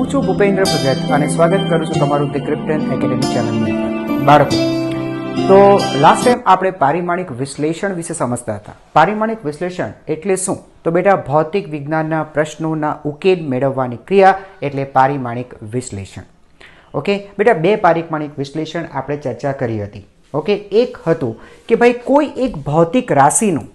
હું છું ભૂપેન્દ્ર ભગત અને સ્વાગત કરું છું તમારું ધ ક્રિપ્ટન એકેડેમી ચેનલની અંદર. બાળકો, તો લાસ્ટ ટાઈમ આપણે પારિમાણિક વિશ્લેષણ વિશે સમજતા હતા. પારિમાણિક વિશ્લેષણ એટલે શું? તો બેટા ભૌતિક વિજ્ઞાનના પ્રશ્નોના ઉકેલ મેળવવાની ક્રિયા એટલે પારિમાણિક વિશ્લેષણ. ઓકે બેટા, બે પારિમાણિક વિશ્લેષણ આપણે ચર્ચા કરી હતી. ઓકે, એક હતું કે ભાઈ કોઈ એક ભૌતિક રાશિનું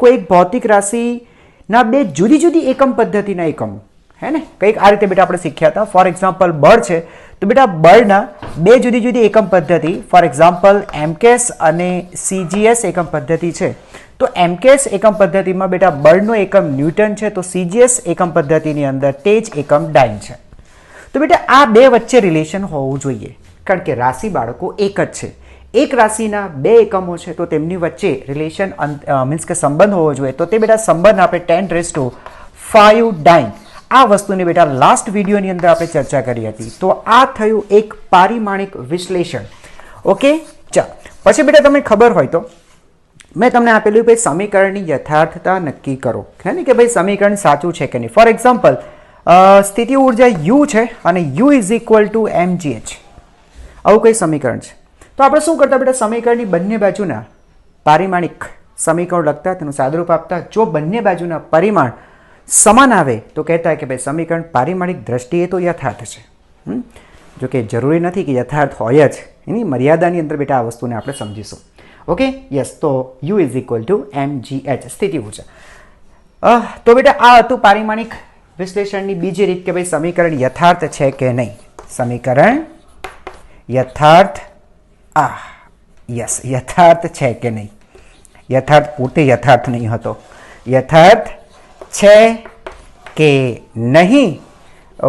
કોઈ એક ભૌતિક રાશિના બે જુદી જુદી એકમ પદ્ધતિના એકમો, હે ને, કંઈક આ રીતે બેટા આપણે શીખ્યા હતા. ફોર એક્ઝામ્પલ બળ છે, તો બેટા બળના બે જુદી જુદી એકમ પદ્ધતિ, ફોર એક્ઝામ્પલ એમકેએસ અને સીજીએસ એકમ પદ્ધતિ છે. તો એમકેએસ એકમ પદ્ધતિમાં બેટા બળનો એકમ ન્યૂટન છે, તો સીજીએસ એકમ પદ્ધતિની અંદર તેજ એકમ ડાઇન છે. તો બેટા આ બે વચ્ચે રિલેશન હોવું જોઈએ, કારણ કે રાશિ બાળકો એક જ છે. એક રાશિના બે એકમો છે તો તેમની વચ્ચે રિલેશન મીન્સ કે સંબંધ હોવો જોઈએ. તો તે બેટા સંબંધ આપણે 10⁵ ડાઇન આ વસ્તુની બેટા લાસ્ટ વિડીયોની અંદર આપણે ચર્ચા કરી હતી. તો આ થયું એક પારિમાણિક વિશ્લેષણ. ઓકે, ચાલો પછી બેટા તમને ખબર હોય તો મેં તમને આપેલું ભાઈ સમીકરણની યથાર્થતા નક્કી કરો, હે ને, કે ભાઈ સમીકરણ સાચું છે કે નહીં. ફોર એક્ઝામ્પલ સ્થિતિ ઉર્જા U છે અને U = mgh, આવું કઈ સમીકરણ છે. તો આપણે શું કરતા બેટા, સમીકરણની બંને બાજુના પારિમાણિક સમીકરણ લખતા, તેનું સાદુરૂપ આપતા. જો બંને બાજુના પરિમાણ સમાન આવે તો કહેતા કે ભાઈ સમીકરણ પારિમાણિક દ્રષ્ટિએ તો યથાર્થ છે. જો કે જરૂરી નથી કે યથાર્થ હોય જ, એની મર્યાદાની અંદર બેટા આ વસ્તુને આપણે સમજીશું. ઓકે, યસ, તો U = mgh સ્થિતિ ઉર્જા. તો બેટા આ હતું પારિમાણિક વિશ્લેષણની બીજી રીત કે ભાઈ સમીકરણ યથાર્થ છે કે નહીં. સમીકરણ યથાર્થ યથાર્થ છે કે નહીં. યથાર્થ પોતે યથાર્થ નહીં હતો, યથાર્થ છે કે નહીં.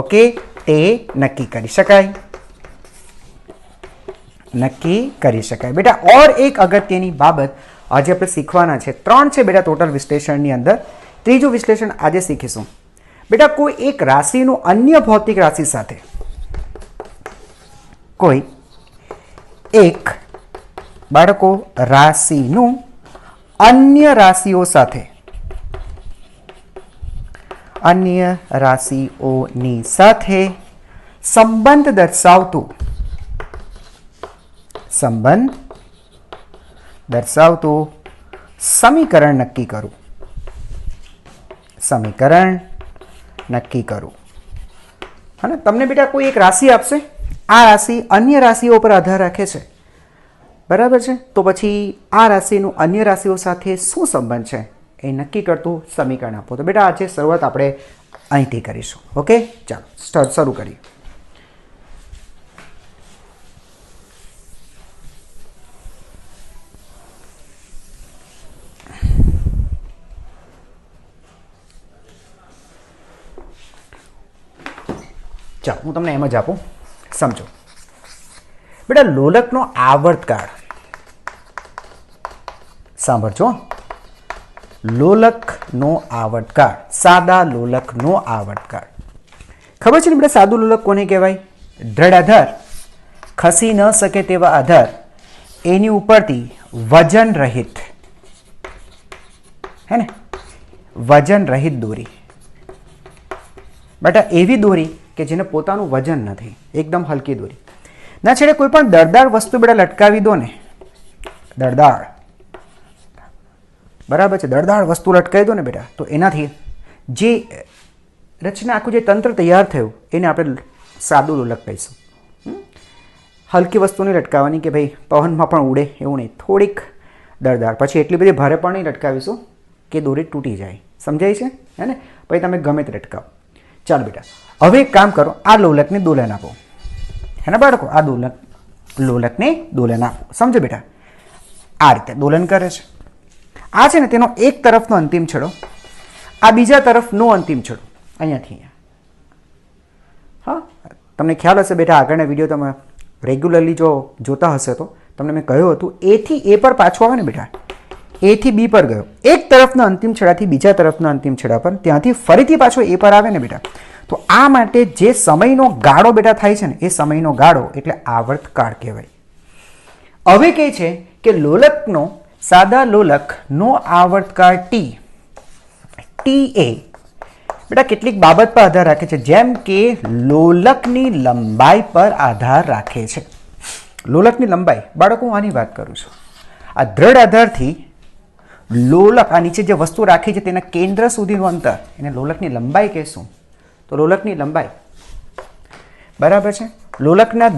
ઓકે, તે નક્કી કરી શકાય, નક્કી કરી શકાય. બેટા ઓર એક અગત્યની બાબત આજે આપણે શીખવાના છે. 3 છે બેટા ટોટલ વિશ્લેષણની અંદર. ત્રીજું વિશ્લેષણ આજે શીખીશું. બેટા કોઈ એક રાશિનું અન્ય ભૌતિક રાશિ સાથે, કોઈ એક બાળકો રાશિનું અન્ય રાશિઓ સાથે, અન્ય રાશિઓની સાથે સંબંધ દર્શાવતું સમીકરણ નક્કી કરું. સમીકરણ નક્કી કરું. અને તમને બેટા કોઈ એક રાશિ આપશે, આ રાશિ અન્ય રાશિઓ પર આધાર રાખે છે, બરાબર છે. તો પછી આ રાશિનું અન્ય રાશિઓ સાથે શું સંબંધ છે એ નક્કી કરતું સમીકરણ આપો. તો બેટા આજે શરૂઆત આપણે અહીંથી કરીશું. ઓકે, ચાલો શરૂ કરીએ. ચાલો હું તમને એમ જ આપું, સમજો બેટા. લોલકનો આવર્તકાળ, સાંભળજો, લોલકનો આવર્તકાળ, સાદા લોલકનો આવર્તકાળ. ખબર છે ને બેટા સાદું લોલક કોને કહેવાય? દ્રઢ આધાર, ખસી ન શકે તેવા આધાર, એની ઉપરથી વજન રહિત, હે ને, વજન રહિત દોરી. બેટા એવી દોરી કે જેને પોતાનું વજન નથી, એકદમ હલકી દોરી. ના છેડે કોઈ પણ દળદાર વસ્તુ બેટા લટકાવી દો ને, દળદાર, બરાબર છે, દળદાર વસ્તુ લટકાવી દો ને બેટા, તો એનાથી જે રચના, આખું જે તંત્ર તૈયાર થયું એને આપણે સાદું લોલક કહીશું. હલકી વસ્તુની લટકાવવાની કે ભાઈ પવનમાં પણ ઉડે એવું નહીં, થોડીક દળદાર. પછી એટલી બધી ભારે પણ નહીં લટકાવીશું કે દોરી તૂટી જાય. સમજાય છે, હે ને? પછી તમે ગમે તે લટકાવો. ચાલો બેટા, હવે એક કામ કરો, આ લોલકને દોલન આપો, હે ને બાળકો, આ લોલકને દોલન આપો. સમજો બેટા, આ રીતે દોલન કરે છે. આ છે ને તેનો એક તરફનો અંતિમ છેડો, આ બીજા તરફનો અંતિમ છેડો, અહીંયાથી અહીંયા. હા, તમને ખ્યાલ હશે બેટા, આગળના વિડીયો તમે રેગ્યુલરલી જો જોતા હશે તો તમને મેં કહ્યું હતું, એ થી એ પર પાછું આવે ને બેટા, એ થી બી પર ગયો, એક તરફના અંતિમ છેડાથી બીજા તરફના અંતિમ છેડા પર, ત્યાંથી ફરીથી પાછો એ પર આવે ને બેટા. તો આ માટે જે સમયનો ગાળો બેટા થાય છે ને, એ સમયનો ગાળો એટલે આવર્તકાળ કહેવાય. હવે કહે છે કે લોલકનો, સાદા લોલકનો આવર્તકાળ T, TA બેટા કેટલીક બાબત પર આધાર રાખે છે, જેમ કે લોલકની લંબાઈ પર આધાર રાખે છે. લોલકની લંબાઈ, બાળકો હું આની વાત કરું છું. આ દ્રઢ આધારથી લોલક, આ નીચે જે વસ્તુ રાખી છે તેના કેન્દ્ર સુધીનું અંતર, એને લોલકની લંબાઈ કહેશું. તો લોલકની લંબાઈ બરાબર છે. લોલકના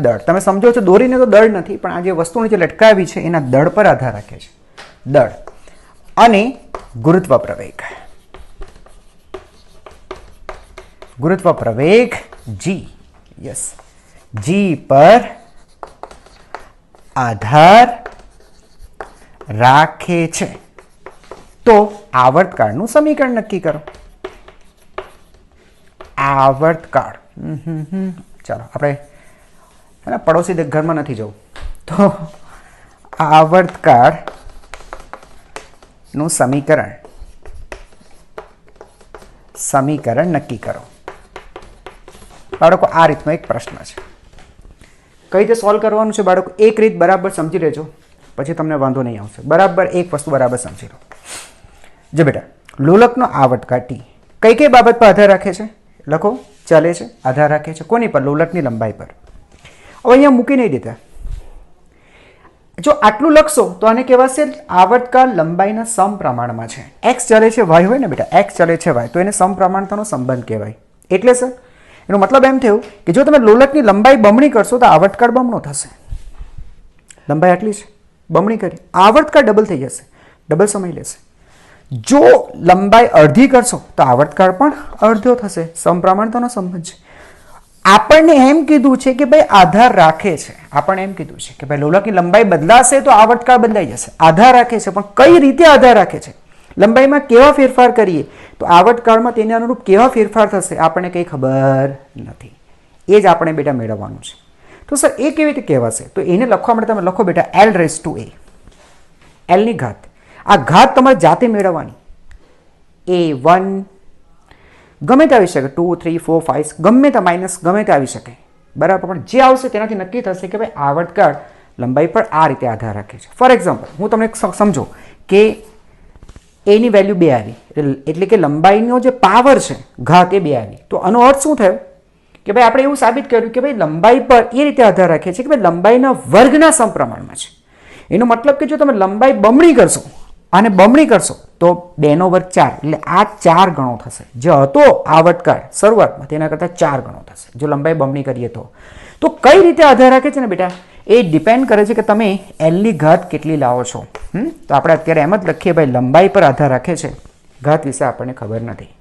દળ તમે સમજો છો, દોરીને તો દળ નથી, પણ આ જે વસ્તુ નીચે લટકાવી છે એના દળ પર આધાર રાખે છે. દળ અને ગુરુત્વ પ્રવેગ G, યસ, G પર આધાર રાખે છે. તો આવર્તકાળનું સમીકરણ નક્કી કરો. આવર્તકાળ, ચાલો આપણે પડોશી ઘરમાં નથી જવું, તો આવર્તકાળ નું સમીકરણ નક્કી કરો. બાળકો આ રીતનો એક પ્રશ્ન છે. કઈ રીતે સોલ્વ કરવાનું છે બાળકો? એક રીત બરાબર સમજી લેજો, પછી તમને વાંધો નહીં આવશે. બરાબર એક વસ્તુ બરાબર સમજી લો. જો બેટા, લોલકનો આવર્તકાળ T કઈ કઈ બાબત પર આધાર રાખે છે? લખો. ચાલે છે, આધાર રાખે છે કોની પર? લોલકની લંબાઈ પર. હવે અહીંયા મૂકી નહીં દેતા. જો આટલું લખશો તો આને કહેવાશે આવર્તકાળ લંબાઈના સમપ્રમાણમાં છે. x ચલે છે y હોય ને બેટા, x ચલે છે y, તો એને સમપ્રમાણતાનો સંબંધ કહેવાય. એટલે સર એનો મતલબ એમ થયું કે જો તમે લોલકની લંબાઈ બમણી કરશો તો આવર્તકાળ બમણો થશે. લંબાઈ આટલી છે, બમણી કરી, આવર્તકાળ ડબલ થઈ જશે, ડબલ સમય લેશે. જો લંબાઈ અડધી કરશો તો આવર્તકાળ પણ અડધો થશે. સમપ્રમાણતાનો સંબંધ છે. આપણને એમ કીધું છે કે ભાઈ આધાર રાખે છે. આપણને એમ કીધું છે કે ભાઈ લોલકની લંબાઈ બદલાશે તો આવર્તકાળ બદલાઈ જશે. આધાર રાખે છે, પણ કઈ રીતે આધાર રાખે છે? લંબાઈમાં કેવા ફેરફાર કરીએ તો આવર્તકાળમાં તેને અનુરૂપ કેવા ફેરફાર થશે આપણને કંઈ ખબર નથી. એ જ આપણે બેટા મેળવવાનું છે. તો સર એ કેવી રીતે કહેવાશે? તો એને લખવા માટે તમે લખો બેટા L⁴ એલની ઘાત. આ ઘાત તમારે જાતે મેળવવાની. A1 ગમે તે આવી શકે, 2 3 4 5 ગમે તે માઇનસ ગમે તે આવી શકે, બરાબર. પણ જે આવશે તેનાથી નક્કી થશે કે ભાઈ આવર્તકાળ લંબાઈ પર આ રીતે આધાર રાખે છે. ફોર એક્ઝામ્પલ હું તમને સમજો કે એની વેલ્યુ 2 આવી, એટલે કે લંબાઈનો જે પાવર છે ઘાત એ 2 આવી. તો આનો અર્થ શું થયો કે ભાઈ આપણે એવું સાબિત કર્યું કે ભાઈ લંબાઈ પર એ રીતે આધાર રાખે છે કે ભાઈ લંબાઈના વર્ગના સમપ્રમાણમાં છે. એનો મતલબ કે જો તમે લંબાઈ બમણી કરશો અને બમણી કરશો તો 2 નો વર્ગ 4, એટલે આ 4 ગણો થશે. જે હતો આવર્તકાળ શરૂઆતમાં તેના કરતાં 4 ગણો થશે જો લંબાઈ બમણી કરીએ તો. તો કઈ રીતે આધાર રાખે છે ને બેટા, એ ડિપેન્ડ કરે છે કે તમે એલની ઘાત કેટલી લાવો છો. તો આપણે અત્યારે એમ જ લખીએ ભાઈ લંબાઈ પર આધાર રાખે છે, ઘાત વિશે આપણને ખબર નથી.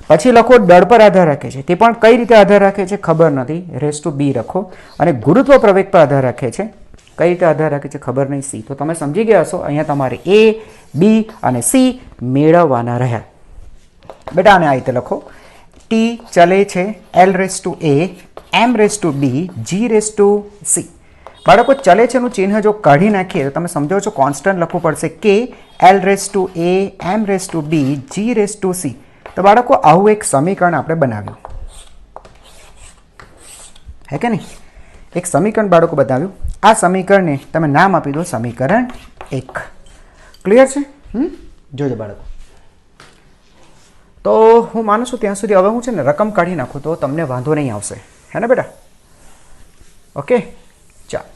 પછી લખો દળ પર આધાર રાખે છે, તે પણ કઈ રીતે આધાર રાખે છે ખબર નથી, ⁵b લખો. અને ગુરુત્વ પ્રવેગ પર આધાર રાખે છે, કઈ રીતે આધાર રાખે છે ખબર નહીં, C. તો તમે સમજી ગયા હશો. અહીંયા તમારે A, B અને C મેળવવાના રહ્યા. બેટા આને આ રીતે લખો. T ચલે છે L⁴A, M⁵B, G⁵C. બાળકો ચલે છે એનું ચિહ્ન જો કાઢી નાખીએ તો તમે સમજો છો કોન્સ્ટન્ટ લખવું પડશે કે L⁴A, M⁵B, G⁵C. તો બાળકો આવું એક સમીકરણ આપણે બનાવ્યું, હે કે નહીં? એક સમીકરણ બાળકો બનાવ્યું. આ સમીકરણને તમે નામ આપી દો સમીકરણ 1. ક્લિયર છે? જોજો બાળકો. તો હું માનું છું ત્યાં સુધી હવે હું છે ને રકમ કાઢી નાખું તો તમને વાંધો નહીં આવશે, હે ને બેટા? ઓકે, ચાલો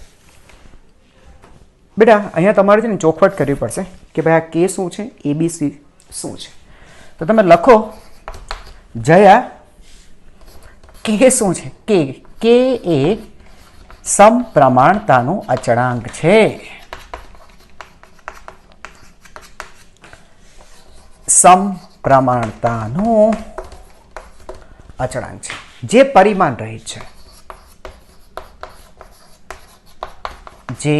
બેટા અહીંયા તમારે છે ને ચોખવટ કરવી પડશે કે ભાઈ આ કે શું છે, ABC શું છે. તો તમે લખો જયા કે શું છે? કે એ સમપ્રમાણતાનું અચળાંક છે. સમપ્રમાણતાનું અચળાંક છે જે પરિમાણ રહિત છે, જે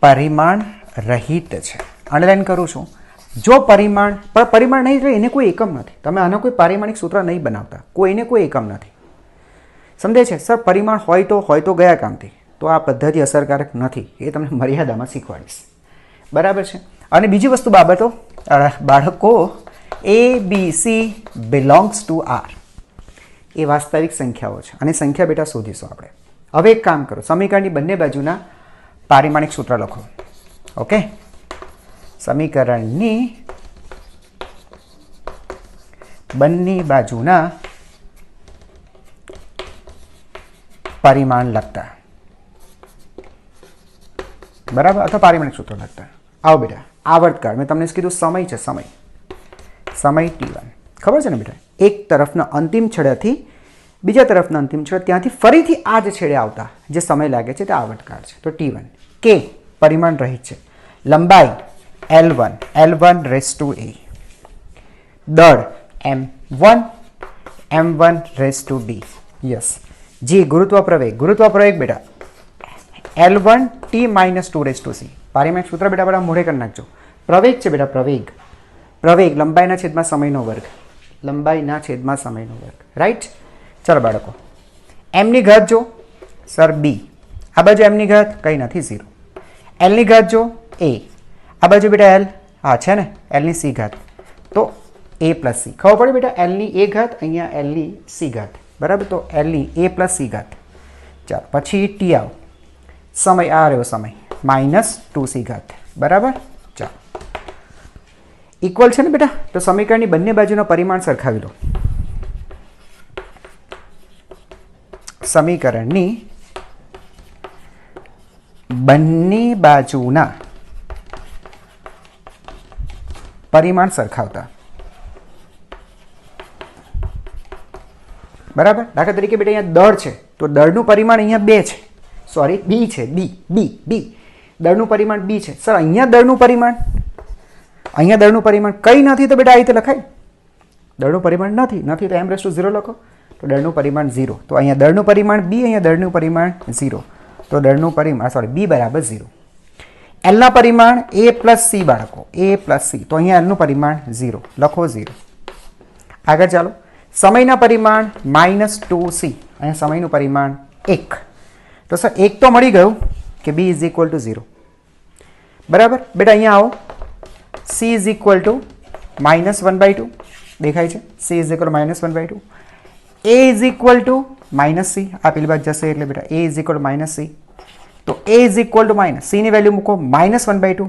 પરિમાણ રહિત છે. અંડરલાઈન કરું છું. જો પરિમાણ નહીં રહે એને કોઈ એકમ નથી. તમે આનો કોઈ પારિમાણિક સૂત્ર નહીં બનાવતા, કોઈને કોઈ એકમ નથી. સમજે છે સર? પરિમાણ હોય તો ગયા કામથી. તો આ પદ્ધતિ અસરકારક નથી, એ તમને મર્યાદામાં શીખવાડીશ, બરાબર છે? અને બીજી વસ્તુ બાબતો બાળકો, ABC બિલોંગ્સ ટુ R એ વાસ્તવિક સંખ્યાઓ છે અને સંખ્યા બેટા શોધીશું આપણે. હવે એક કામ કરો, સમીકરણની બંને બાજુના પારિમાણિક સૂત્ર લખો. ઓકે, સમીકરણની બંને બાજુના પરિમાણ લખતા, બરાબર, અથવા પારિમાણિક સૂત્રો લખતા. આવો બેટા, આવર્તકાળ મેં તમને કીધું સમય છે, સમય t1 ખબર છે ને બેટા, એક તરફના અંતિમ છેડેથી બીજા તરફના અંતિમ છેડે ત્યાંથી ફરીથી આ જ છેડે આવતા જે સમય લાગે છે તે આવર્તકાળ છે. તો t1 કે પરિમાણ રહિત છે, લંબાઈ l1 રેસ ટુ a, દળ m1 raise to b, yes. G ગુરુત્વ પ્રવેગ બેટા l1 t - 2 raise to c. પારિમાણિક સૂત્ર બેટા બડા મોઢે કરી નાખજો. પ્રવેગ છે બેટા, પ્રવેગ લંબાઈના છેદમાં સમયનો વર્ગ, રાઈટ. ચાલો બાળકો, m ની ઘાત જો સર b, આ બાજુ m ની ઘાત કંઈ નથી 0, l ની ઘાત જો a, આ બાજુ બેટા l, હા છે ને l ની c ઘાત, તો a પ્લસ c. ખબર પડે બેટા, l ની a ઘાત અહીંયા l ની c ઘાત, બરાબર. તો l ની a પ્લસ c ઘાત. ચાલો પછી t આવ, સમય આ રહ્યો સમય -2c ઘાત, બરાબર. ચાલો ઇક્વલ છે ને બેટા, તો સમીકરણની બંને બાજુના પરિમાણ સરખાવી લો. સમીકરણની બંને બાજુના પરિમાણ સરખાવતા, બરાબર. દાખલા તરીકે બેટા અહીંયા દળ છે, તો દળનું પરિમાણ અહીંયા 2 છે, સોરી b છે, b દળનું પરિમાણ b છે. સર અહીંયા દળનું પરિમાણ કંઈ નથી, તો બેટા આ રીતે લખાય. દળનું પરિમાણ નથી તો m⁻0 લખો, તો દળનું પરિમાણ 0. તો અહીંયા દળનું પરિમાણ b, અહીંયા દળનું પરિમાણ 0, તો દળનું પરિમાણ સોરી b બરાબર 0. l ના પરિમાણ a પ્લસ c બાળકો, a પ્લસ c, તો અહીંયા l નું પરિમાણ 0 લખો, 0. આગળ ચાલો, સમયના પરિમાણ -2c, અહીંયા સમયનું પરિમાણ 1, તો સર 1 તો મળી ગયું કે b = 0, બરાબર. બેટા અહીંયા આવો, c = -1/2 દેખાય છે, c = -1/2, a = -c, આ પેલી બાજુ જશે એટલે બેટા a = -c, તો a = c ની વેલ્યુ મૂકો, -1/2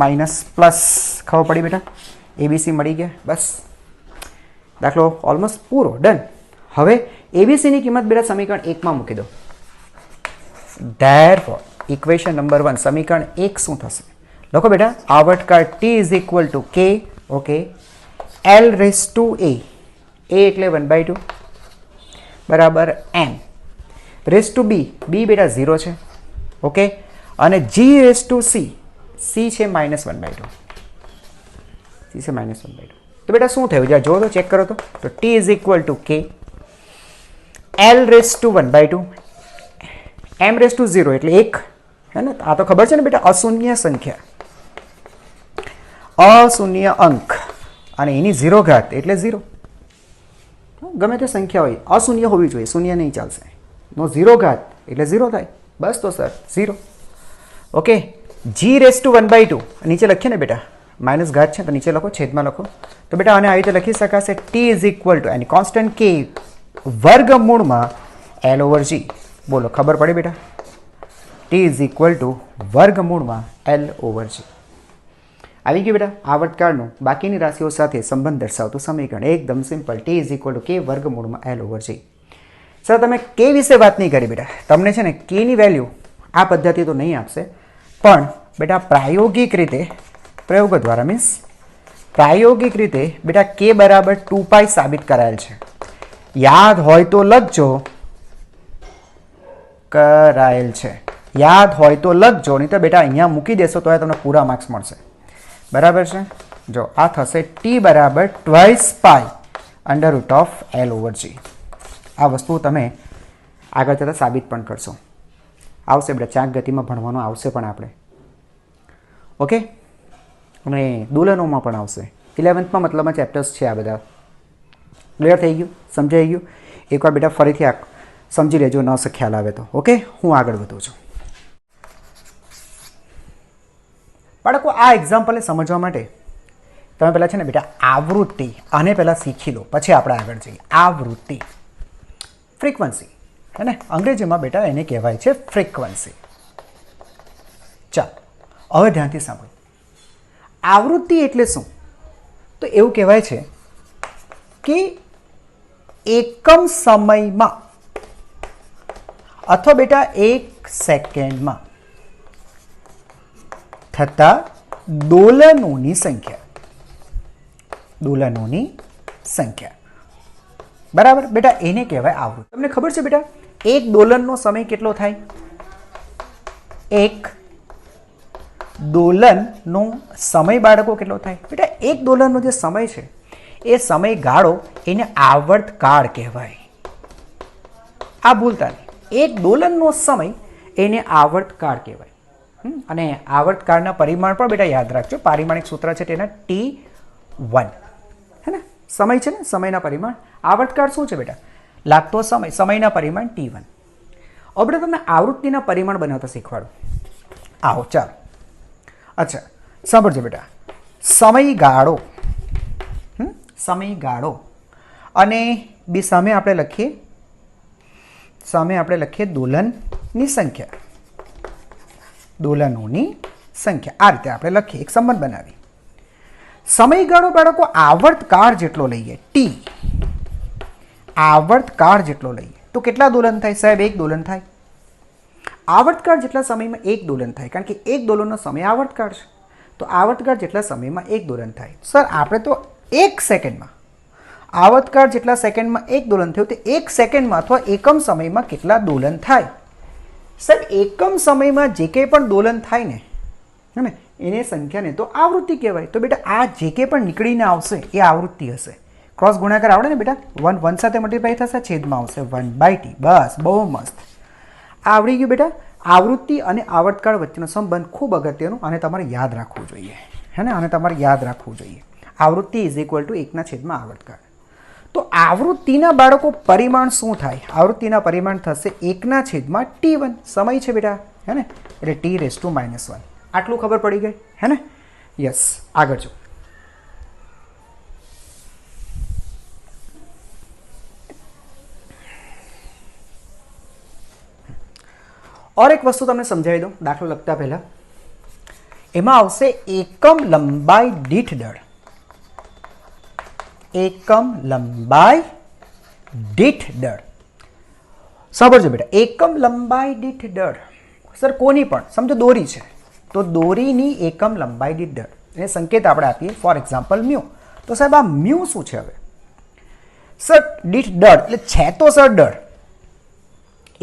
માઇનસ પ્લસ. ખબર પડી બેટા, abc મળી ગયા, બસ દાખલો ઓલમોસ્ટ પૂરો, ડન. હવે abc ની કિંમત બેટા સમીકરણ 1 માં મૂકી દો. ધેરફોર ઇક્વેશન નંબર 1, સમીકરણ 1 શું થશે? લખો બેટા, આવર્તકાળ t = k, okay, l raise to a એટલે 1/2 બરાબર m રેસ ટુ b બેટા 0 છે, ઓકે, અને g રેસ ટુ c છે -1/2, તો બેટા શું થયું જરા જો તો, ચેક કરો તો t = k, l raise two 1/2, m raise to 0 એટલે 1, હે ને. આ તો ખબર છે ને બેટા, અશૂન્ય સંખ્યા, અશૂન્ય અંક, અને એની 0 ઘાત એટલે 0. ગમે તે સંખ્યા હોય અશૂન્ય હોવી જોઈએ, શૂન્ય નહીં ચાલશે. નો 0 ઘાત એટલે 0 થાય, બસ. તો sir 0, okay. g raise to 1/2 નીચે લખીએ ને બેટા, માઇનસ ઘાત છે તો નીચે લખો, છેદમાં લખો. તો બેટા આને આવી રીતે લખી શકાશે, t = એની કોન્સ્ટન્ટ k વર્ગમૂળમાં l/g. બોલો, ખબર પડી બેટા, t = વર્ગમૂળમાં l/g. આવી ગયું બેટા આવર્તકાળનું બાકીની રાશિઓ સાથે સંબંધ દર્શાવતું સમીકરણ, એકદમ સિમ્પલ. t = k વર્ગમૂળમાં l/g. સર તમે k વિશે વાત નહીં કરી બેટા, તમને છે ને k ની વેલ્યુ આ પદ્ધતિ તો નહીં આપશે, પણ બેટા પ્રાયોગિક રીતે, પ્રયોગો દ્વારા મીન્સ પ્રાયોગિક રીતે બેટા k બરાબર 2π સાબિત કરાયેલ છે. યાદ હોય તો લખજો, કરાયેલ છે, યાદ હોય તો લખજો, નહીં તો બેટા અહીંયા મૂકી દેશો તો તમને પૂરા માર્ક્સ મળશે, બરાબર છે. જો આ થશે t બરાબર 2π √l/g. આ વસ્તુ તમે આગળ જતાં સાબિત પણ કરશો, આવશે બેટા ચાંક ગતિમાં ભણવાનું આવશે પણ આપણે, ઓકે, અને દુલનોમાં પણ આવશે. 11th મતલબમાં ચેપ્ટર્સ છે આ બધા. ક્લિયર થઈ ગયું, સમજાઈ ગયું? એકવાર બેટા ફરીથી આ સમજી લેજો, ન ખ્યાલ આવે તો, ઓકે. હું આગળ વધું છું. બાળકો આ એક્ઝામ્પલને સમજવા માટે તમે પહેલાં છે ને બેટા આવૃત્તિ આને પહેલાં શીખી લો, પછી આપણે આગળ જઈએ. આવૃત્તિ, ફ્રીક્વન્સી, હે ને, અંગ્રેજીમાં બેટા એને કહેવાય છે ફ્રીક્વન્સી. ચાલો હવે ધ્યાનથી સાંભળો. આવૃત્તિ એટલે શું? તો એવું કહેવાય છે કે એકમ સમયમાં અથવા બેટા 1 સેકન્ડમાં થતા દોલનોની સંખ્યા. દોલનોની સંખ્યા. બરાબર બેટા, એને કહેવાય આવૃત્તિ. તમને ખબર છે બેટા એક દોલનનો સમય કેટલો થાય? એક દોલનનો સમય બાળકો કેટલો થાય? બેટા એક દોલનનો જે સમય છે એ સમયગાળો એને આવર્તકાળ કહેવાય. આ ભૂલતા નહીં. એક દોલનનો સમય એને આવર્તકાળ કહેવાય. અને આવર્તકાળના પરિમાણ પણ બેટા યાદ રાખજો. પારિમાણિક સૂત્ર છે તેના T1. હે ને, સમય છે ને, સમયના પરિમાણ. આવર્તકાળ શું છે બેટા? લાગતો સમય, સમયના પરિમાણ T1. હવે બેટા તમને આવૃત્તિના પરિમાણ બનાવતા શીખવાડું. આવો ચાલો. અચ્છા સાંભળજો બેટા, સમયગાળો, સમયગાળો અને બી સામે આપણે લખીએ દોલનની સંખ્યા. દોલનોની સંખ્યા આ રીતે આપણે લખીએ, એક સંબંધ બનાવી. સમયગાળો બાળકો આવર્તકાળ જેટલો લઈએ, ટી આવર્તકાળ જેટલો લઈએ તો કેટલા દોલન થાય સાહેબ? એક દોલન થાય. આવર્તકાળ જેટલા સમયમાં એક દોલન થાય, કારણ કે એક દોલનનો સમય આવર્તકાળ છે. તો આવર્તકાળ જેટલા સમયમાં એક દોલન થાય. સર આપણે તો 1 સેકન્ડમાં, આવર્તકાળ જેટલા સેકન્ડમાં એક દોલન થયું, તો 1 સેકન્ડમાં અથવા એકમ સમયમાં કેટલા દોલન થાય? સર એકમ સમયમાં જે કંઈ પણ દોલન થાય ને, હે ને, એને સંખ્યાને તો આવૃત્તિ કહેવાય. તો બેટા આ જે કંઈ પણ નીકળીને આવશે એ આવૃત્તિ હશે. ક્રોસ ગુણાકાર આવડે ને બેટા? 1 1 સાથે મલ્ટીપ્લાય થશે, છેદમાં આવશે 1/t. બસ, બહુ મસ્ત આવડી ગયું બેટા. આવૃત્તિ અને આવર્તકાળ વચ્ચેનો સંબંધ ખૂબ અગત્યનો અને તમારે યાદ રાખવું જોઈએ, હે ને, અને તમારે યાદ રાખવું જોઈએ. આવૃત્તિ ઇઝ ઇક્વલ ટુ 1/, આવર્તકાળ. તો આવૃત્તિના બાળકો પરિમાણ શું થાય? આવૃત્તિના પરિમાણ થશે 1/, T1. સમય છે બેટા, હે ને, એટલે T⁻⁻1. આટલું ખબર પડી ગઈ, હે ને? યસ, આગળ જો. और एक वस्तु તમને સમજાવી દઉં દાખલો લખતા પહેલા. એમાં આવશે એકમ લંબાઈ દીઠ દળ. એકમ લંબાઈ દીઠ દળ. સાંભળજો બેટા, એકમ લંબાઈ દીઠ દળ. સર કોની પણ સમજો દોરી છે તો દોરીની એકમ લંબાઈ દીઠ દળ એને સંકેત આપણે આપીએ, ફોર એક્ઝામ્પલ મ્યુ. તો સાહેબ આ મ્યુ શું છે? હવે સર દીઠ દળ એટલે છે તો સર દળ,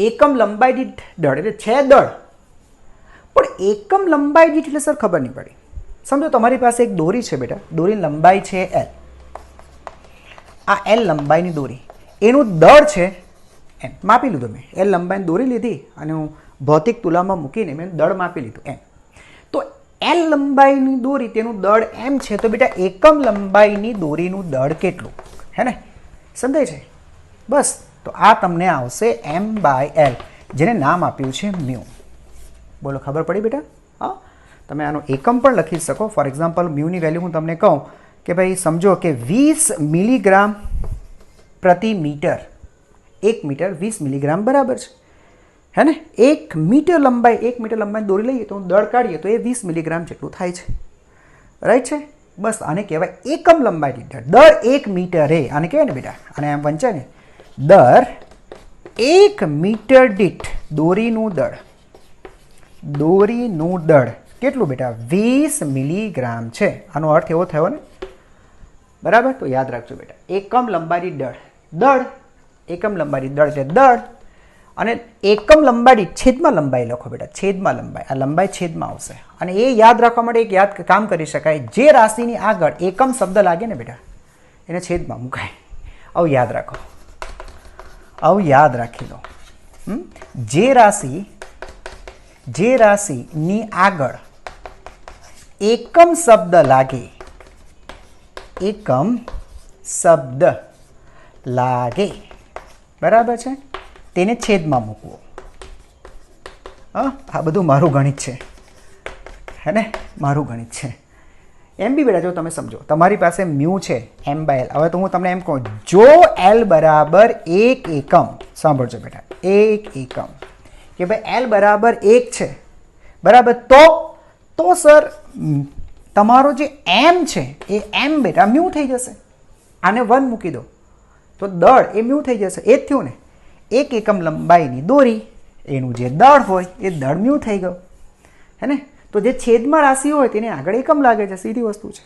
એકમ લંબાઈ દીઠ દળ એટલે છે દળ, પણ એકમ લંબાઈ દીઠ એટલે સર ખબર નહીં પડી. સમજો તમારી પાસે એક દોરી છે બેટા, દોરીની લંબાઈ છે L. આ L લંબાઈની દોરી, એનું દળ છે M. માપી લીધું મેં, L લંબાઈની દોરી લીધી અને હું ભૌતિક તુલામાં મૂકીને મેં દળ માપી લીધું M. તો L લંબાઈની દોરી, તેનું દળ M છે. તો બેટા એકમ લંબાઈની દોરીનું દળ કેટલું? હે ને, સમજાય છે? બસ, તો આ તમને આવશે M/L, જેને નામ આપ્યું છે મ્યુ. બોલો, ખબર પડી બેટા? હા, તમે આનો એકમ પણ લખી શકો. ફોર એક્ઝામ્પલ મ્યુની વેલ્યુ હું તમને કહું કે ભાઈ સમજો કે 20 મિલીગ્રામ પ્રતિ મીટર. 1 મીટર 20 મિલીગ્રામ બરાબર છે, હે ને? 1 મીટર લંબાઈ દોરી લઈએ તો દળ કાઢીએ તો એ 20 મિલીગ્રામ જેટલું થાય છે. રાઈટ છે? બસ આને કહેવાય એકમ લંબાઈ દીઠ દળ. 1 મીટરે આને કહેવાય ને બેટા, અને એમ વંચાય ને, દર 1 મીટર દીઠ દોરીનું દળ કેટલું બેટા? 20 મિલીગ્રામ છે. આનો અર્થ એવો થયો ને, બરાબર? તો યાદ રાખજો બેટા, એકમ લંબાઈ દીઠ દળ, એકમ લંબાઈ દીઠ દળ એટલે દળ, અને એકમ લંબાઈ દીઠ છેદમાં લંબાઈ લખો બેટા, છેદમાં લંબાઈ. આ લંબાઈ છેદમાં આવશે. અને એ યાદ રાખવા માટે એક કામ કરી શકાય, જે રાશિની આગળ એકમ શબ્દ લાગે ને બેટા એને છેદમાં મુકાય. આવું યાદ રાખો, આવું યાદ રાખી લો. જે રાશિની આગળ એકમ શબ્દ લાગે, એકમ શબ્દ લાગે, બરાબર છે, તેને છેદમાં મૂકવો. આ બધું મારું ગણિત છે, હે ને, મારું ગણિત છે. એમ બી બેટા જો તમે સમજો, તમારી પાસે મ્યુ છે M/L. હવે તો હું તમને એમ કહું, જો L બરાબર 1 એકમ, સાંભળજો બેટા, 1 એકમ, કે ભાઈ L બરાબર 1 છે, બરાબર, તો સર તમારો જે એમ છે એ એમ બેટા મ્યુ થઈ જશે. આને 1 મૂકી દો તો દળ એ મ્યુ થઈ જશે. એ જ થયું ને, 1 એકમ લંબાઈની દોરી, એનું જે દળ હોય એ દળ મ્યુ થઈ ગયું, હે ને. તો જે છેદમાં રાશિ હોય તેને આગળ એકમ લાગે છે, સીધી વસ્તુ છે.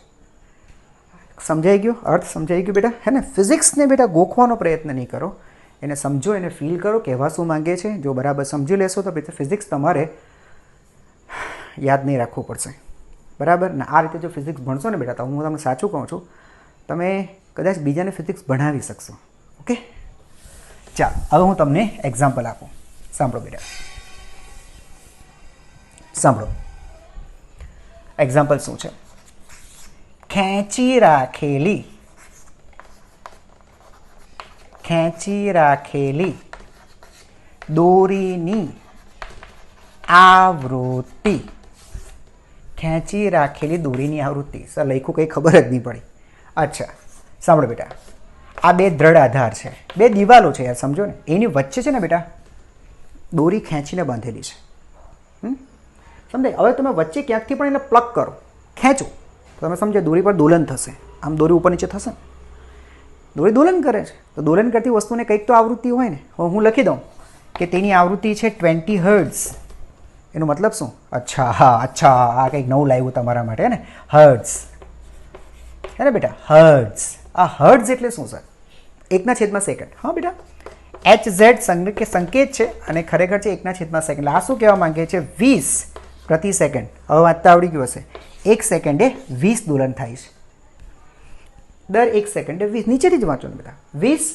સમજાઈ ગયો? અર્થ સમજાઈ ગયો બેટા, હે ને. ફિઝિક્સને બેટા ગોખવાનો પ્રયત્ન નહીં કરો, એને સમજો, એને ફીલ કરો, કહેવા શું માંગે છે. જો બરાબર સમજી લેશો તો બેટા ફિઝિક્સ તમારે યાદ નહીં રાખવું પડશે, બરાબર ને. આ રીતે જો ફિઝિક્સ ભણશો ને બેટા, તો હું તમને સાચું કહું છું, તમે કદાચ બીજાને ફિઝિક્સ ભણાવી શકશો. ઓકે, ચાલો હવે હું તમને એક્ઝામ્પલ આપું. સાંભળો બેટા, સાંભળો. એક્ઝામ્પલ શું છે? ખેંચી રાખેલી દોરીની આવૃત્તિ. ખેંચી રાખેલી દોરીની આવૃત્તિ. સર લખ્યું કંઈ ખબર જ નહીં પડી. અચ્છા, સાંભળો બેટા, આ બે દ્રઢ આધાર છે, બે દિવાલો છે યાર, સમજો ને. એની વચ્ચે છે ને બેટા દોરી ખેંચીને બાંધેલી છે. સમજાય? હવે તમે વચ્ચે ક્યાંકથી પણ એને પ્લગ કરો, ખેંચો, તો તમે સમજો દોરી પર દોલન થશે. આમ દોરી ઉપર નીચે થશે, દોરી દોલન કરે છે. તો દોલન કરતી વસ્તુને કંઈક તો આવૃત્તિ હોય ને. હવે હું લખી દઉં કે તેની આવૃત્તિ છે 20 હર્ટ્ઝ. એનો મતલબ શું? અચ્છા, હા, અચ્છા, આ કંઈક નવું લાવ્યું તમારા માટે, ને હર્ટ્ઝ, હે ને બેટા, હર્ટ્ઝ. આ હર્ટ્ઝ એટલે શું સર? 1/સેકન્ડ. હા બેટા, HZ સંકેત છે અને ખરેખર છે 1/સેકન્ડ. આ શું કહેવા માંગે છે? 20 પ્રતિ સેકન્ડ. હવે વાંચતા આવડી ગયું હશે. 1 સેકન્ડે 20 દોલન થાય છે. દર 1 સેકન્ડે 20. નીચેથી જ વાંચો ને બેટા. 20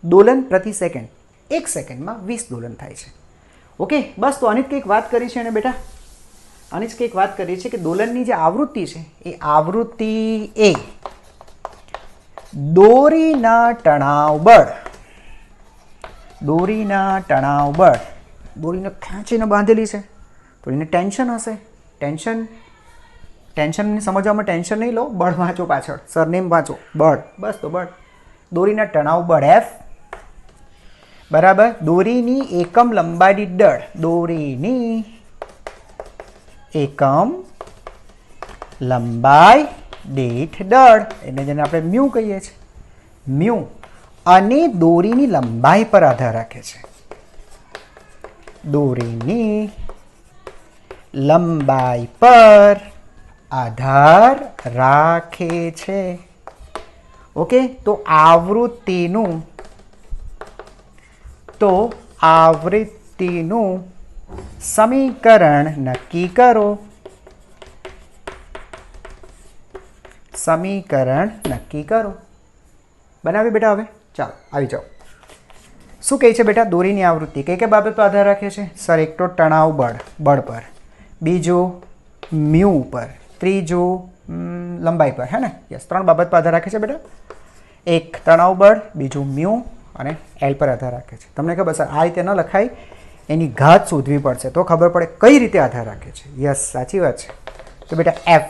દોલન પ્રતિ સેકન્ડ. 1 સેકન્ડમાં 20 દોલન થાય છે. ઓકે, બસ. તો આની જ કંઈક વાત કરી છે ને બેટા, આની જ કંઈક વાત કરી છે કે દોલનની જે આવૃત્તિ છે એ આવૃત્તિ એ દોરીના તણાવ બળ, દોરીને ખેંચીને બાંધેલી છે તો એને ટેન્શન હશે. ટેન્શનને સમજવામાં ટેન્શન નહીં લો, બળ વાંચો પાછળ, સરનેમ વાંચો, બળ. બસ, તો બળ, દોરીના તણાવ બળ F બરાબર દોરીની એકમ લંબાઈ દીઠ દળ. દોરીની એકમ લંબાઈ દીઠ દળ, એટલે જેને આપણે મ્યુ કહીએ છીએ, મ્યુ. અને દોરીની લંબાઈ પર આધાર રાખે છે. દોરીની લંબાઈ પર આધાર રાખે છે. ઓકે, તો આવૃત્તિનું સમીકરણ નક્કી કરો. બનાવી બેટા. હવે ચાલો આવી જાઓ. શું કહે છે બેટા? દોરીની આવૃત્તિ કઈ કઈ બાબત પર આધાર રાખે છે? સર, એક તો તણાવ બળ પર, બીજો મ્યુ પર, ત્રીજો લંબાઈ પર, હે ને. યસ, 3 બાબત પર આધાર રાખે છે બેટા. એક તણાવ બળ, બીજું મ્યુ અને એલ પર આધાર રાખે છે. તમને ખબર સર આ રીતે ન લખાય, એની ઘાત શોધવી પડશે તો ખબર પડે કઈ રીતે આધાર રાખે છે. યસ, સાચી વાત છે. તો બેટા એફ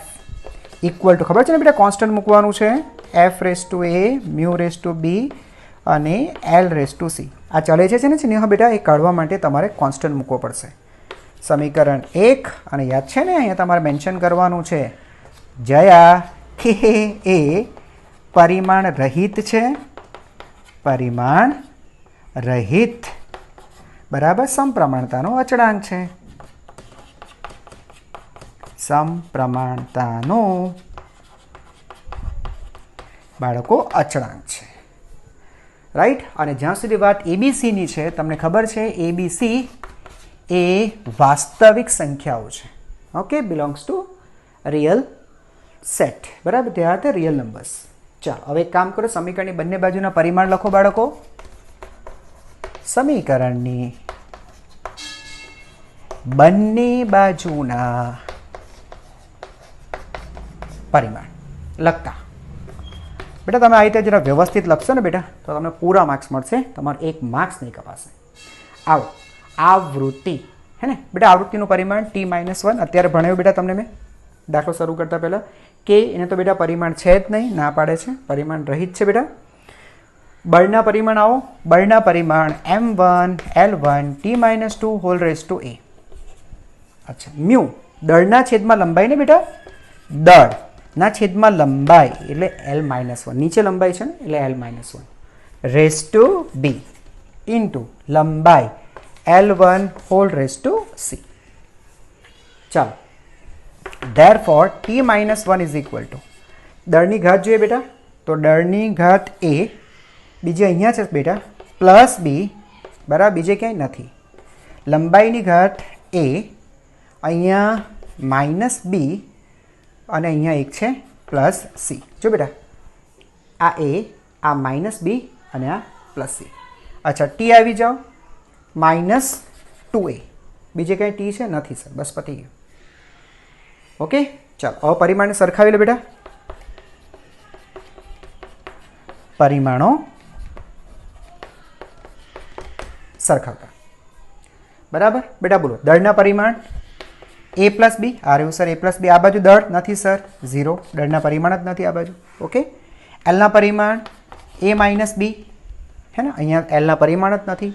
ઇક્વલ ટુ, ખબર છે ને બેટા, કોન્સ્ટન્ટ મૂકવાનું છે. F⁴A μ⁴B અને L⁴C. આ ચલે છે ને ચિહ્ન બેટા, એ કાઢવા માટે તમારે કોન્સ્ટન્ટ મૂકવો પડશે. સમીકરણ 1. અને યાદ છે ને, અહીંયા તમારે મેન્શન કરવાનું છે જયા કે એ પરિમાણ રહિત છે. પરિમાણ રહિત બરાબર સમપ્રમાણતાનો અચળાંક છે. સમપ્રમાણતાનો બાળકો અચળાંક છે, રાઈટ. અને જ્યાં સુધી વાત એબીસીની છે, તમને ખબર છે એબીસી એ વાસ્તવિક સંખ્યાઓ છે. Okay, belongs to real set, બરાબર. તે હતા રિયલ નંબર્સ. ચાલો હવે એક કામ કરો, સમીકરણની બંને બાજુના પરિમાણ લખો બાળકો. સમીકરણની બંને બાજુના પરિમાણ લખતા બેટા તમે આ રીતે જરા વ્યવસ્થિત લખશો ને બેટા, તો તમને પૂરા માર્ક્સ મળશે, તમારે 1 માર્ક્સ નહીં કપાશે. આવો, આવૃત્તિ, હે ને બેટા. આવૃત્તિનું પરિમાણ T-1 અત્યારે ભણાવ્યું બેટા તમને મેં દાખલો શરૂ કરતા પહેલાં. કે એને તો બેટા પરિમાણ છે જ નહીં, ના પાડે છે, પરિમાણ રહિત છે બેટા. બળના પરિમાણ આવો, બળના પરિમાણ M1 L1 T-2 whole raise to A. અચ્છા, મ્યુ દળના છેદમાં લંબાઈને બેટા દળના છેદમાં લંબાઈ એટલે L-1, નીચે લંબાઈ છે ને એટલે L-1 raise to B into લંબાઈ L1 whole raise to C. ચાલો, therefore T-1 is equal to દળની ઘાત જોઈએ બેટા, તો દળની ઘાત A બીજે અહીંયા છે બેટા પ્લસ બી, બરાબર, બીજે ક્યાંય નથી. લંબાઈની ઘાત A અહીંયા માઇનસ બી અને અહીંયા એક છે પ્લસ સી. જો બેટા આ A, આ માઇનસ બી અને આ પ્લસ સી. અચ્છા, ટી આવી જાઓ -2a, બીજે કંઈ ટી છે નથી સર, બસ પતી ગયું. ઓકે, ચાલો હવે પરિમાણને સરખાવી લો બેટા. પરિમાણો સરખાવતા, બરાબર બેટા. બોલો, દળના પરિમાણ a પ્લસ બી, આ રહ્યું સર a પ્લસ બી. આ બાજુ દળ નથી સર, 0, દળના પરિમાણ જ નથી આ બાજુ. ઓકે, એલના પરિમાણ a માઇનસ બી, હે ને, અહીંયા એલના પરિમાણ જ નથી,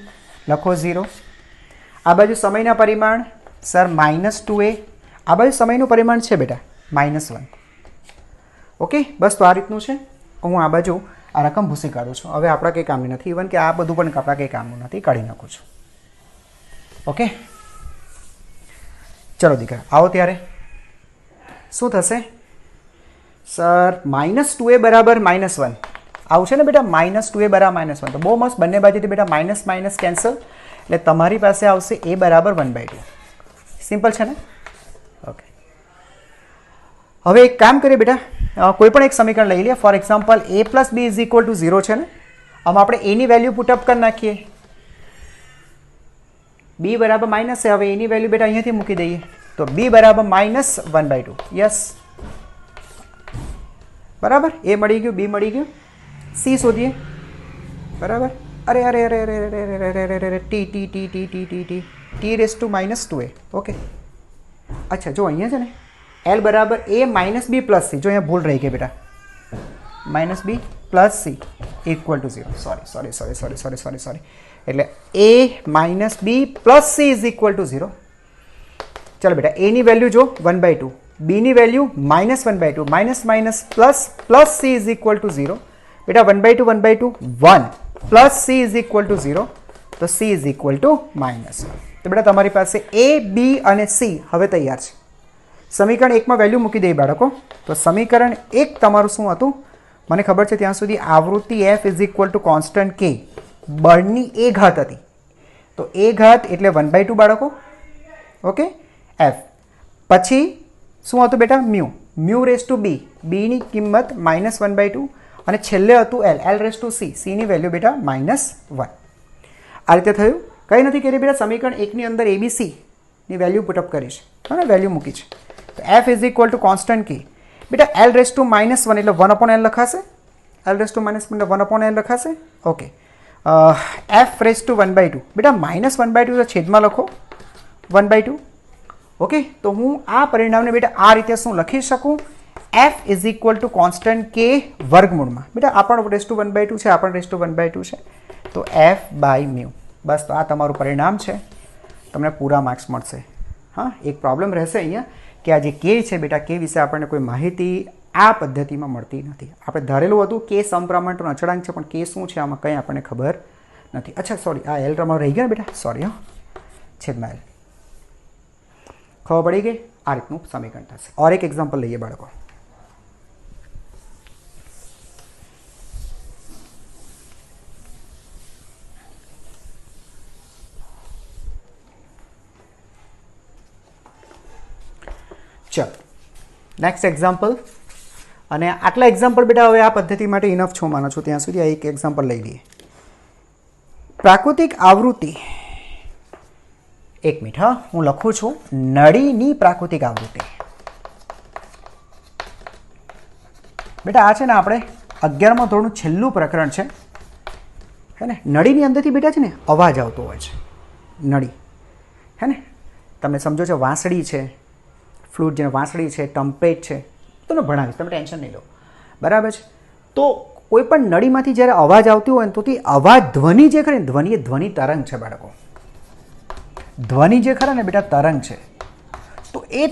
લખો 0. આ બાજુ સમયના પરિમાણ સર -2a, આ બાજુ સમયનું પરિમાણ છે બેટા -1. ઓકે, બસ તો આ રીતનું છે. હું આ બાજુ આ રકમ ભૂસી કાઢું છું. હવે આપણા કંઈ કામની નથી, ઇવન કે આ બધું પણ આપણા કંઈ કામનું નથી, કાઢી નાખું છું. ઓકે, ચલો દીકરા આવો. ત્યારે શું થશે સર? -2a બરાબર -1 આવું છે ને બેટા, -2a બરાબર -1. તો બહુ મસ્ત, બંને બાજુથી બેટા માઇનસ માઇનસ કેન્સલ, એટલે તમારી પાસે આવશે a બરાબર 1/2. સિમ્પલ છે ને? ઓકે, હવે એક કામ કરીએ બેટા, કોઈ પણ એક સમીકરણ લઈ લઈએ. For example a plus B is equal to 0 છે ને. આમ આપણે એની વેલ્યુ પુટઅપ કરી નાખીએ. b બરાબર માઇનસ છે, હવે એની વેલ્યુ બેટા અહીંયાથી મૂકી દઈએ, તો b બરાબર -1/2. યસ, બરાબર. a મળી ગયું, b મળી ગયું, c શોધીએ. બરાબર. અરે અરે અરે અરે અરે અરે અરે T T T T T T T T raise to -2a. Okay, અચ્છા જો અહીંયા છે ને L બરાબર a minus B plus C. જો અહીંયા ભૂલ રહી ગઈ બેટા, -b plus C equal to 0. Sorry. એટલે a minus B plus C is equal to 0. ચાલો બેટા, a ની વેલ્યુ જો 1/2, b ની value -1/2, minus minus plus plus C is equal to 0. બેટા 1/2 1 plus C is equal to 0, તો C is equal two -1. તો બેટા તમારી પાસે a, b અને c હવે તૈયાર છે. સમીકરણ 1માં વેલ્યુ મૂકી દઈએ બાળકો. તો સમીકરણ 1 તમારું શું હતું મને ખબર છે ત્યાં સુધી, આવૃત્તિ f is equal to constant k, બળની a ઘાત હતી. તો a ઘાત એટલે 1/2 બાળકો. ઓકે, f પછી શું હતું બેટા? મ્યુ રેસ ટુ બી, બી ની કિંમત -1/2 અને છેલ્લે હતું L raise to C, C ની વેલ્યુ બેટા -1. આ રીતે થયું. કંઈ નથી કરી બેટા, સમીકરણ 1ની અંદર ABC ની વેલ્યુ પુટઅપ કરીશ, હા, વેલ્યુ મૂકી છે. તો f is equal to constant k, બેટા L રેસ ટુ -1 એટલે 1/L લખાશે. L રેસ ટુ -1 એટલે 1/L લખાશે. ઓકે, f રેસ ટુ 1/2, બેટા -1/2 તો છેદમાં લખો 1/2. ઓકે, તો હું આ પરિણામને બેટા આ રીતે શું લખી શકું? f is equal to constant k વર્ગમૂળમાં. બેટા આ પણ રેસ ટુ 1/2 છે, આ પણ રેસ ટુ 1/2 છે, તો f બાય મ્યુ. બસ, તો આ તમારું પરિણામ છે, તમને પૂરા માર્ક્સ મળશે. હા, એક પ્રોબ્લેમ રહેશે અહીંયા કે આ જે k છે બેટા, k વિશે આપણને કોઈ માહિતી આ પદ્ધતિમાં મળતી નથી. આપણે ધારેલું હતું કે સમપ્રમાણનો અચળાંક છે, પણ k શું છે આમાં કંઈ આપણને ખબર નથી. અચ્છા સોરી, આ L તમારો રહી ગયો ને બેટા, સોરી. હા, છેદમાં L ખબર પડી ગઈ. આ રીતનું સમીકરણ થશે. ઓર એક એક્ઝામ્પલ લઈએ બાળકો. ચલો, નેક્સ્ટ એક્ઝામ્પલ. અને આટલા એક્ઝામ્પલ બેટા હવે આ પદ્ધતિ માટે ઇનફ છો માનો છો ત્યાં સુધી. આ એક એક્ઝામ્પલ લઈ લઈએ. પ્રાકૃતિક આવૃત્તિ, એક મિનિટ, હા, હું લખું છું નળીની પ્રાકૃતિક આવૃત્તિ. બેટા આ છે ને આપણે 11મા ધોરણનું છેલ્લું પ્રકરણ છે, હે ને. નળીની અંદરથી બેટા છે ને અવાજ આવતો હોય છે. નળી, હે ને, તમે સમજો છો વાંસળી છે, ફ્લૂટ જેને વાંસળી છે, ટમ્પેટ છે, તમને ભણાવીશ, તમે ટેન્શન નહીં લો, બરાબર છે. તો કોઈ પણ નળીમાંથી જ્યારે અવાજ આવતી હોય ને, તો તે અવાજ ધ્વનિ જે ખરી ને, ધ્વનિ એ ધ્વનિ તરંગ છે બાળકો. ધ્વનિ જે ખરા ને બેટા તરંગ છે. તો એ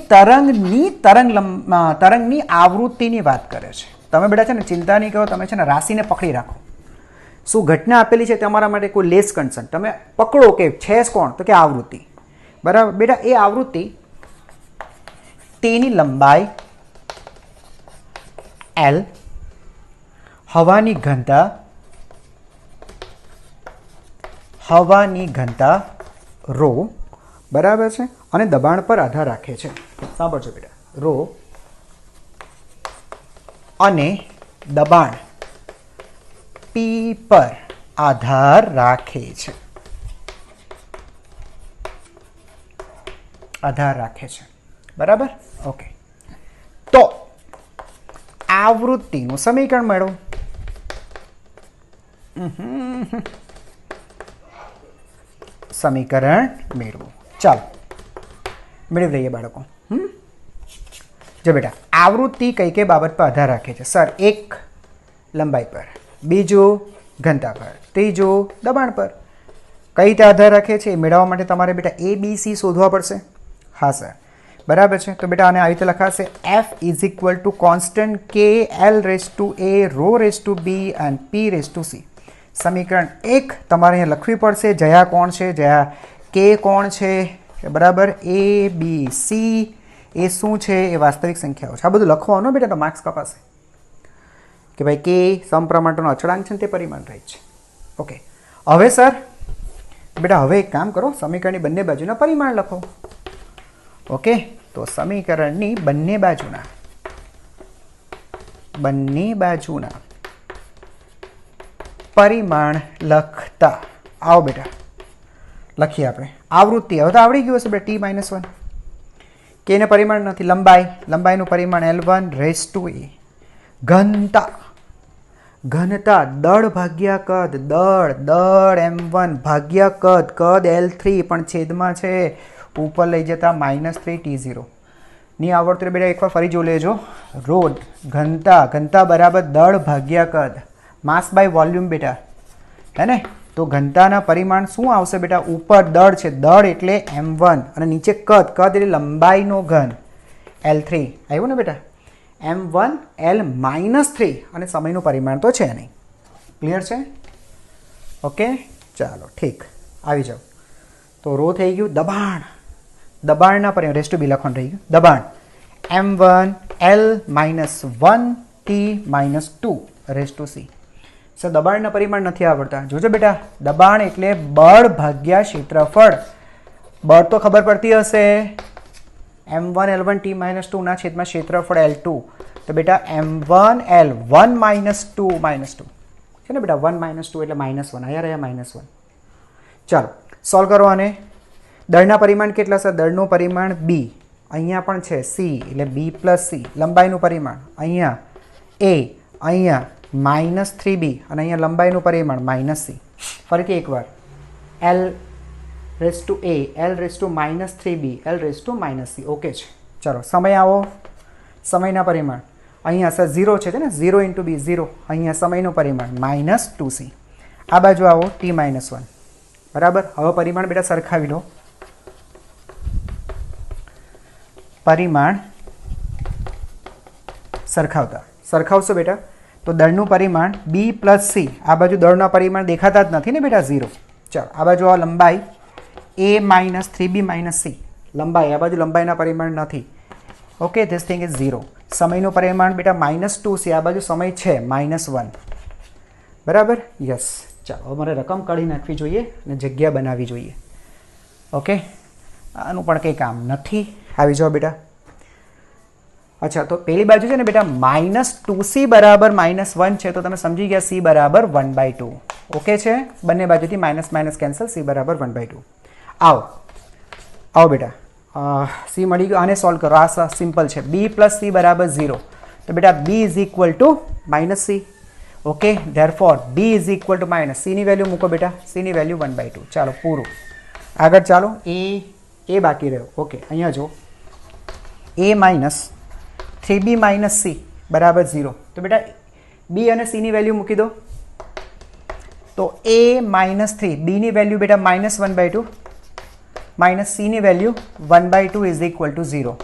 તરંગની આવૃત્તિની વાત કરે છે. તમે બેટા છે ને ચિંતા નહીં કરો, તમે છે ને રાશિને પકડી રાખો. શું ઘટના આપેલી છે તમારા માટે કોઈ લેસ કન્સર્ન, તમે પકડો કે છે કોણ, તો કે આવૃત્તિ. બરાબર બેટા, એ આવૃત્તિ તેની લંબાઈ L, હવાની ઘનતા ρ, બરાબર છે, અને દબાણ પર આધાર રાખે છે. સાંભળજો બેટા, ρ અને દબાણ P પર આધાર રાખે છે. બરાબર, ઓકે. તો આવૃત્તિનું સમીકરણ મેળવો. ચાલો મેળવી લઈએ બાળકો. જો બેટા, આવૃત્તિ કઈ કઈ બાબત પર આધાર રાખે છે? સર, એક લંબાઈ પર, બીજું ઘનતા પર, ત્રીજું દબાણ પર. કઈ રીતે આધાર રાખે છે એ મેળવવા માટે તમારે બેટા ABC શોધવા પડશે. હા સર, બરાબર છે. તો બેટા આને આવી રીતે લખાશે, F is equal to constant K L raise to A ρ raise to B and P raise to C. સમીકરણ 1 તમારે અહીંયા લખવી પડશે. જયા કોણ છે, જયા K કોણ છે, બરાબર, A B C એ શું છે, એ વાસ્તવિક સંખ્યાઓ છે. આ બધું લખવાનું બેટા, તો માર્ક્સ કપાશે કે ભાઈ કે સમપ્રમાણનો અચળાંક છે ને તે પરિમાણ રહે છે. ઓકે, હવે સર બેટા હવે એક કામ કરો, સમીકરણની બંને બાજુના પરિમાણ લખો. ઓકે, તો સમીકરણની બંને બાજુના પરિમાણ લખતા આવો બેટા, લખીએ આપણે. આવૃત્તિ હવે તો આવડી ગયું હશે બેટા, T-1. કેને પરિમાણ નથી, લંબાઈનું પરિમાણ L1 રેસ ટુ A. ઘનતા દળ ભાગ્યા કદ, દળ M1 ભાગ્યા કદ L3, પણ છેદમાં છે ઉપર લઈ જતા -3T0. ની આવડતું બેટા એકવાર ફરી જોઈ લેજો. રોડ ઘનતા બરાબર દળ ભાગ્યા કદ, માસ બાય વોલ્યુમ બેટા, હે ને? તો ઘનતાના પરિમાણ શું આવશે બેટા? ઉપર દળ છે, દળ એટલે M1, અને નીચે કદ એટલે લંબાઈનો ઘન L3. આવ્યું ને બેટા? M1 L -3, અને સમયનું પરિમાણ તો છે નહીં. ક્લિયર છે? ઓકે, ચાલો ઠીક, આવી જાઓ. તો રો થઈ ગયું. દબાણના પરિમાણ રેસ ટુ બી લખવાનું રહી ગયું. દબાણ M1 L -1 T -2 raise to C. Sir, દબાણના પરિમાણ નથી આવડતા. જોજો બેટા, દબાણ એટલે બળ ભાગ્યા ક્ષેત્રફળ. બળ તો ખબર પડતી હશે, M1 L1 T -2 ના છેદમાં ક્ષેત્રફળ L2. તો બેટા M1 L1 -2 છે ને બેટા, 1 -2 એટલે -1. અહીંયા -1. ચાલો સોલ્વ કરો. આને દળના પરિમાણ કેટલા છે? દળનું પરિમાણ B, અહીંયા પણ છે C એટલે B + C. લંબાઈનું પરિમાણ અહીંયા A, અહીંયા -3B, અને અહીંયા લંબાઈનું પરિમાણ -C. ફરીથી એકવાર, L raise to A, L raise two -3B, L raise to -C. Okay છે. ચાલો સમય આવો. સમયના પરિમાણ અહીંયા સર 0 છે ને, 0 × B 0. અહીંયા સમયનું પરિમાણ -2C. આ બાજુ આવો, T-1. બરાબર. હવે પરિમાણ બેટા સરખાવી લો. પરિમાણ સરખાવશો બેટા, તો દળનું પરિમાણ B + C. આ બાજુ દળના પરિમાણ દેખાતા જ નથી ને બેટા, 0. ચાલો આ બાજુ આ લંબાઈ A -3B - C. લંબાઈ, આ બાજુ લંબાઈના પરિમાણ નથી. Okay, this thing is 0. સમયનું પરિમાણ બેટા -2C. આ બાજુ સમય છે -1. બરાબર, યસ. ચાલો હવે મારે રકમ કાઢી નાખવી જોઈએ અને જગ્યા બનાવવી જોઈએ. ઓકે, આનું પણ કંઈ કામ નથી. આવી જાઓ બેટા. અચ્છા, તો પેલી બાજુ છે ને બેટા -2C બરાબર -1 છે, તો તમે સમજી ગયા C બરાબર 1/2. ઓકે છે? બંને બાજુથી માઇનસ કેન્સલ, C બરાબર 1/2. આવો બેટા, C મળી ગયો. આને સોલ્વ કરો. આ સિમ્પલ છે. B + C બરાબર 0. તો બેટા B is equal two -C. Okay, therefore B is equal two -, C ની વેલ્યુ મૂકો બેટા. C ની વેલ્યુ 1/2. ચાલો પૂરું. આગળ ચાલો. એ બાકી રહ્યો. ઓકે, અહીંયા જો A -3B - C બરાબર 0. તો બેટા B અને C ની વેલ્યુ મૂકી દો. તો A -3, B ની વેલ્યુ બેટા -1/2, C ની વેલ્યુ 1/2 ઇઝ ઇક્વલ ટુ 0.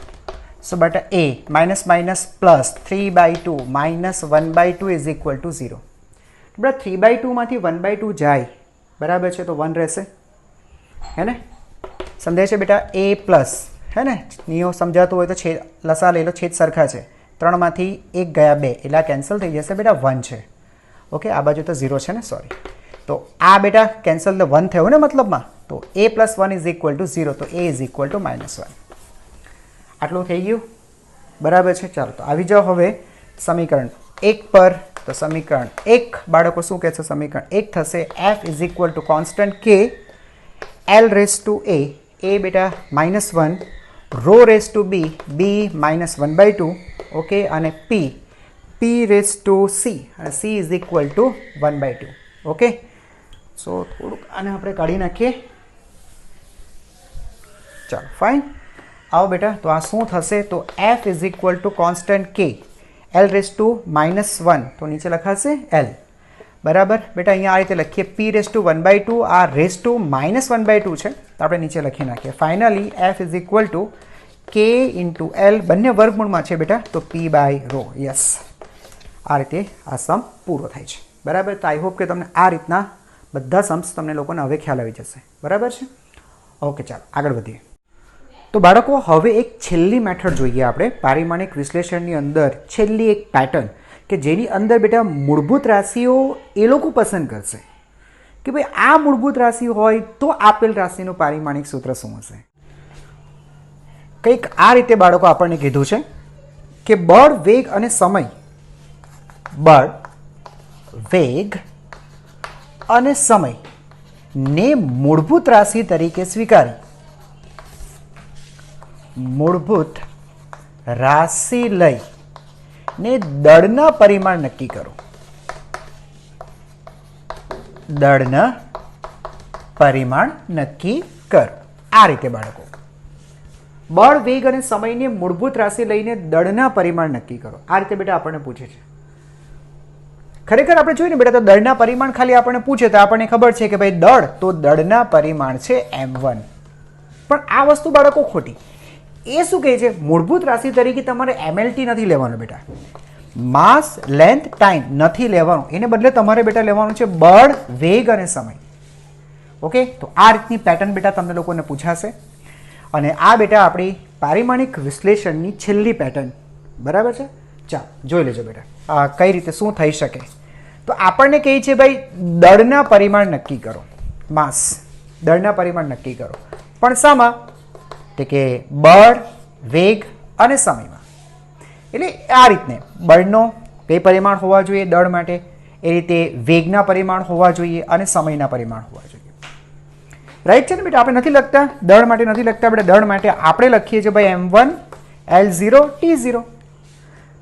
સો બેટા a minus minus plus 3/2 minus 1/2 is equal to 0. બેટા 3/2 માંથી 1/2 જાય, બરાબર છે, તો 1 રહેશે, હે ને? સમજાય છે બેટા? a પ્લસ, હે ને? નિયો સમજાતું હોય તો છેદ લસા લઈ લો, છેદ સરખા છે, 3માંથી 1 ગયા 2 એટલે આ કેન્સલ થઈ જશે બેટા, 1 છે. ઓકે, આ બાજુ તો 0 છે ને, સોરી. તો આ બેટા કેન્સલ તો 1 થયો ને મતલબમાં, તો a plus 1 is equal to 0, તો a ઇઝ ઇક્વલ ટુ -1. આટલું થઈ ગયું, બરાબર છે. ચાલો તો આવી જાઓ હવે સમીકરણ 1 પર. તો સમીકરણ 1 બાળકો શું કહે છે? સમીકરણ 1 થશે f is equal to constant k l raise to a બેટા -1, rho raise to b -1/2, okay, અને p રેસ ટુ c, અને c is equal to 1/2. Okay, so થોડુંક આને આપણે કાઢી નાખીએ. ચાલો ફાઇન. આવો બેટા, તો આ શું થશે? તો f is equal to constant k l raise two -1, તો નીચે લખાશે l, બરાબર. બેટા અહીંયા આ રીતે લખીએ, p રેસ ટુ 1/2, આ રેસ ટુ -1/2 છે, તો આપણે નીચે લખી નાખીએ. Finally f is equal two k into l, બંને વર્ગમૂળમાં છે બેટા, તો p/ρ. યસ, આ રીતે આ સમ પૂરો થાય છે, બરાબર. તો આઈ હોપ કે તમને આ રીતના બધા સમ્સ તમને લોકોને હવે ખ્યાલ આવી જશે, બરાબર છે. ઓકે, ચાલો આગળ વધીએ. તો બાળકો હવે એક છેલ્લી મેથડ જોઈએ આપણે પારિમાણિક વિશ્લેષણની અંદર, છેલ્લી એક પેટર્ન કે જેની અંદર બેટા મૂળભૂત રાશિઓ એ લોકો પસંદ કરશે કે ભાઈ આ મૂળભૂત રાશિ હોય તો આપેલ રાશિનું પારિમાણિક સૂત્ર શું હશે. કંઈક આ રીતે બાળકો આપણને કીધું છે કે બળ, વેગ અને સમય, બળ, વેગ અને સમય ને મૂળભૂત રાશિ તરીકે સ્વીકારી, મૂળભૂત રાશિ લઈ ને દળના પરિમાણ નક્કી કરો. દળના પરિમાણ નક્કી કરો. આ રીતે બાળકો બળ, વેગ અને સમયને મૂળભૂત રાશિ લઈને દળના પરિમાણ નક્કી કરો. આ રીતે બેટા આપણને પૂછે છે. ખરેખર આપણે જોઈએ ને બેટા, તો દળના પરિમાણ ખાલી આપણને પૂછે તો આપણને ખબર છે કે ભાઈ દળ, તો દળના પરિમાણ છે m1. પણ આ વસ્તુ બાળકો ખોટી. એ શું કહે છે? મૂળભૂત રાશિ તરીકે તમારે MLT નથી લેવાનું બેટા, માસ, લેન્થ, ટાઈમ નથી લેવાનું. એને બદલે તમારે બેટા લેવાનું છે બળ, વેગ અને સમય. ઓકે, તો આ રીતની પેટર્ન બેટા તમને લોકોને પૂછાશે. અને આ બેટા આપણી પારિમાણિક વિશ્લેષણની છેલ્લી પેટર્ન, બરાબર છે. ચાલો જોઈ લેજો બેટા કઈ રીતે શું થઈ શકે. તો આપણને કહે છે ભાઈ દળના પરિમાણ નક્કી કરો, માસ, દળના પરિમાણ નક્કી કરો. પણ શામાં? તે કે બળ, વેગ અને સમયમાં. એટલે આ રીતને બળનો બે પરિમાણ હોવા જોઈએ દળ માટે, એ રીતે વેગના પરિમાણ હોવા જોઈએ અને સમયના પરિમાણ હોવા જોઈએ. રાઈટ છે ને બેટા? આપણે નથી લખતા દળ માટે, નથી લખતા બેટા. દળ માટે આપણે લખીએ છીએ ભાઈ m1 l0 t0.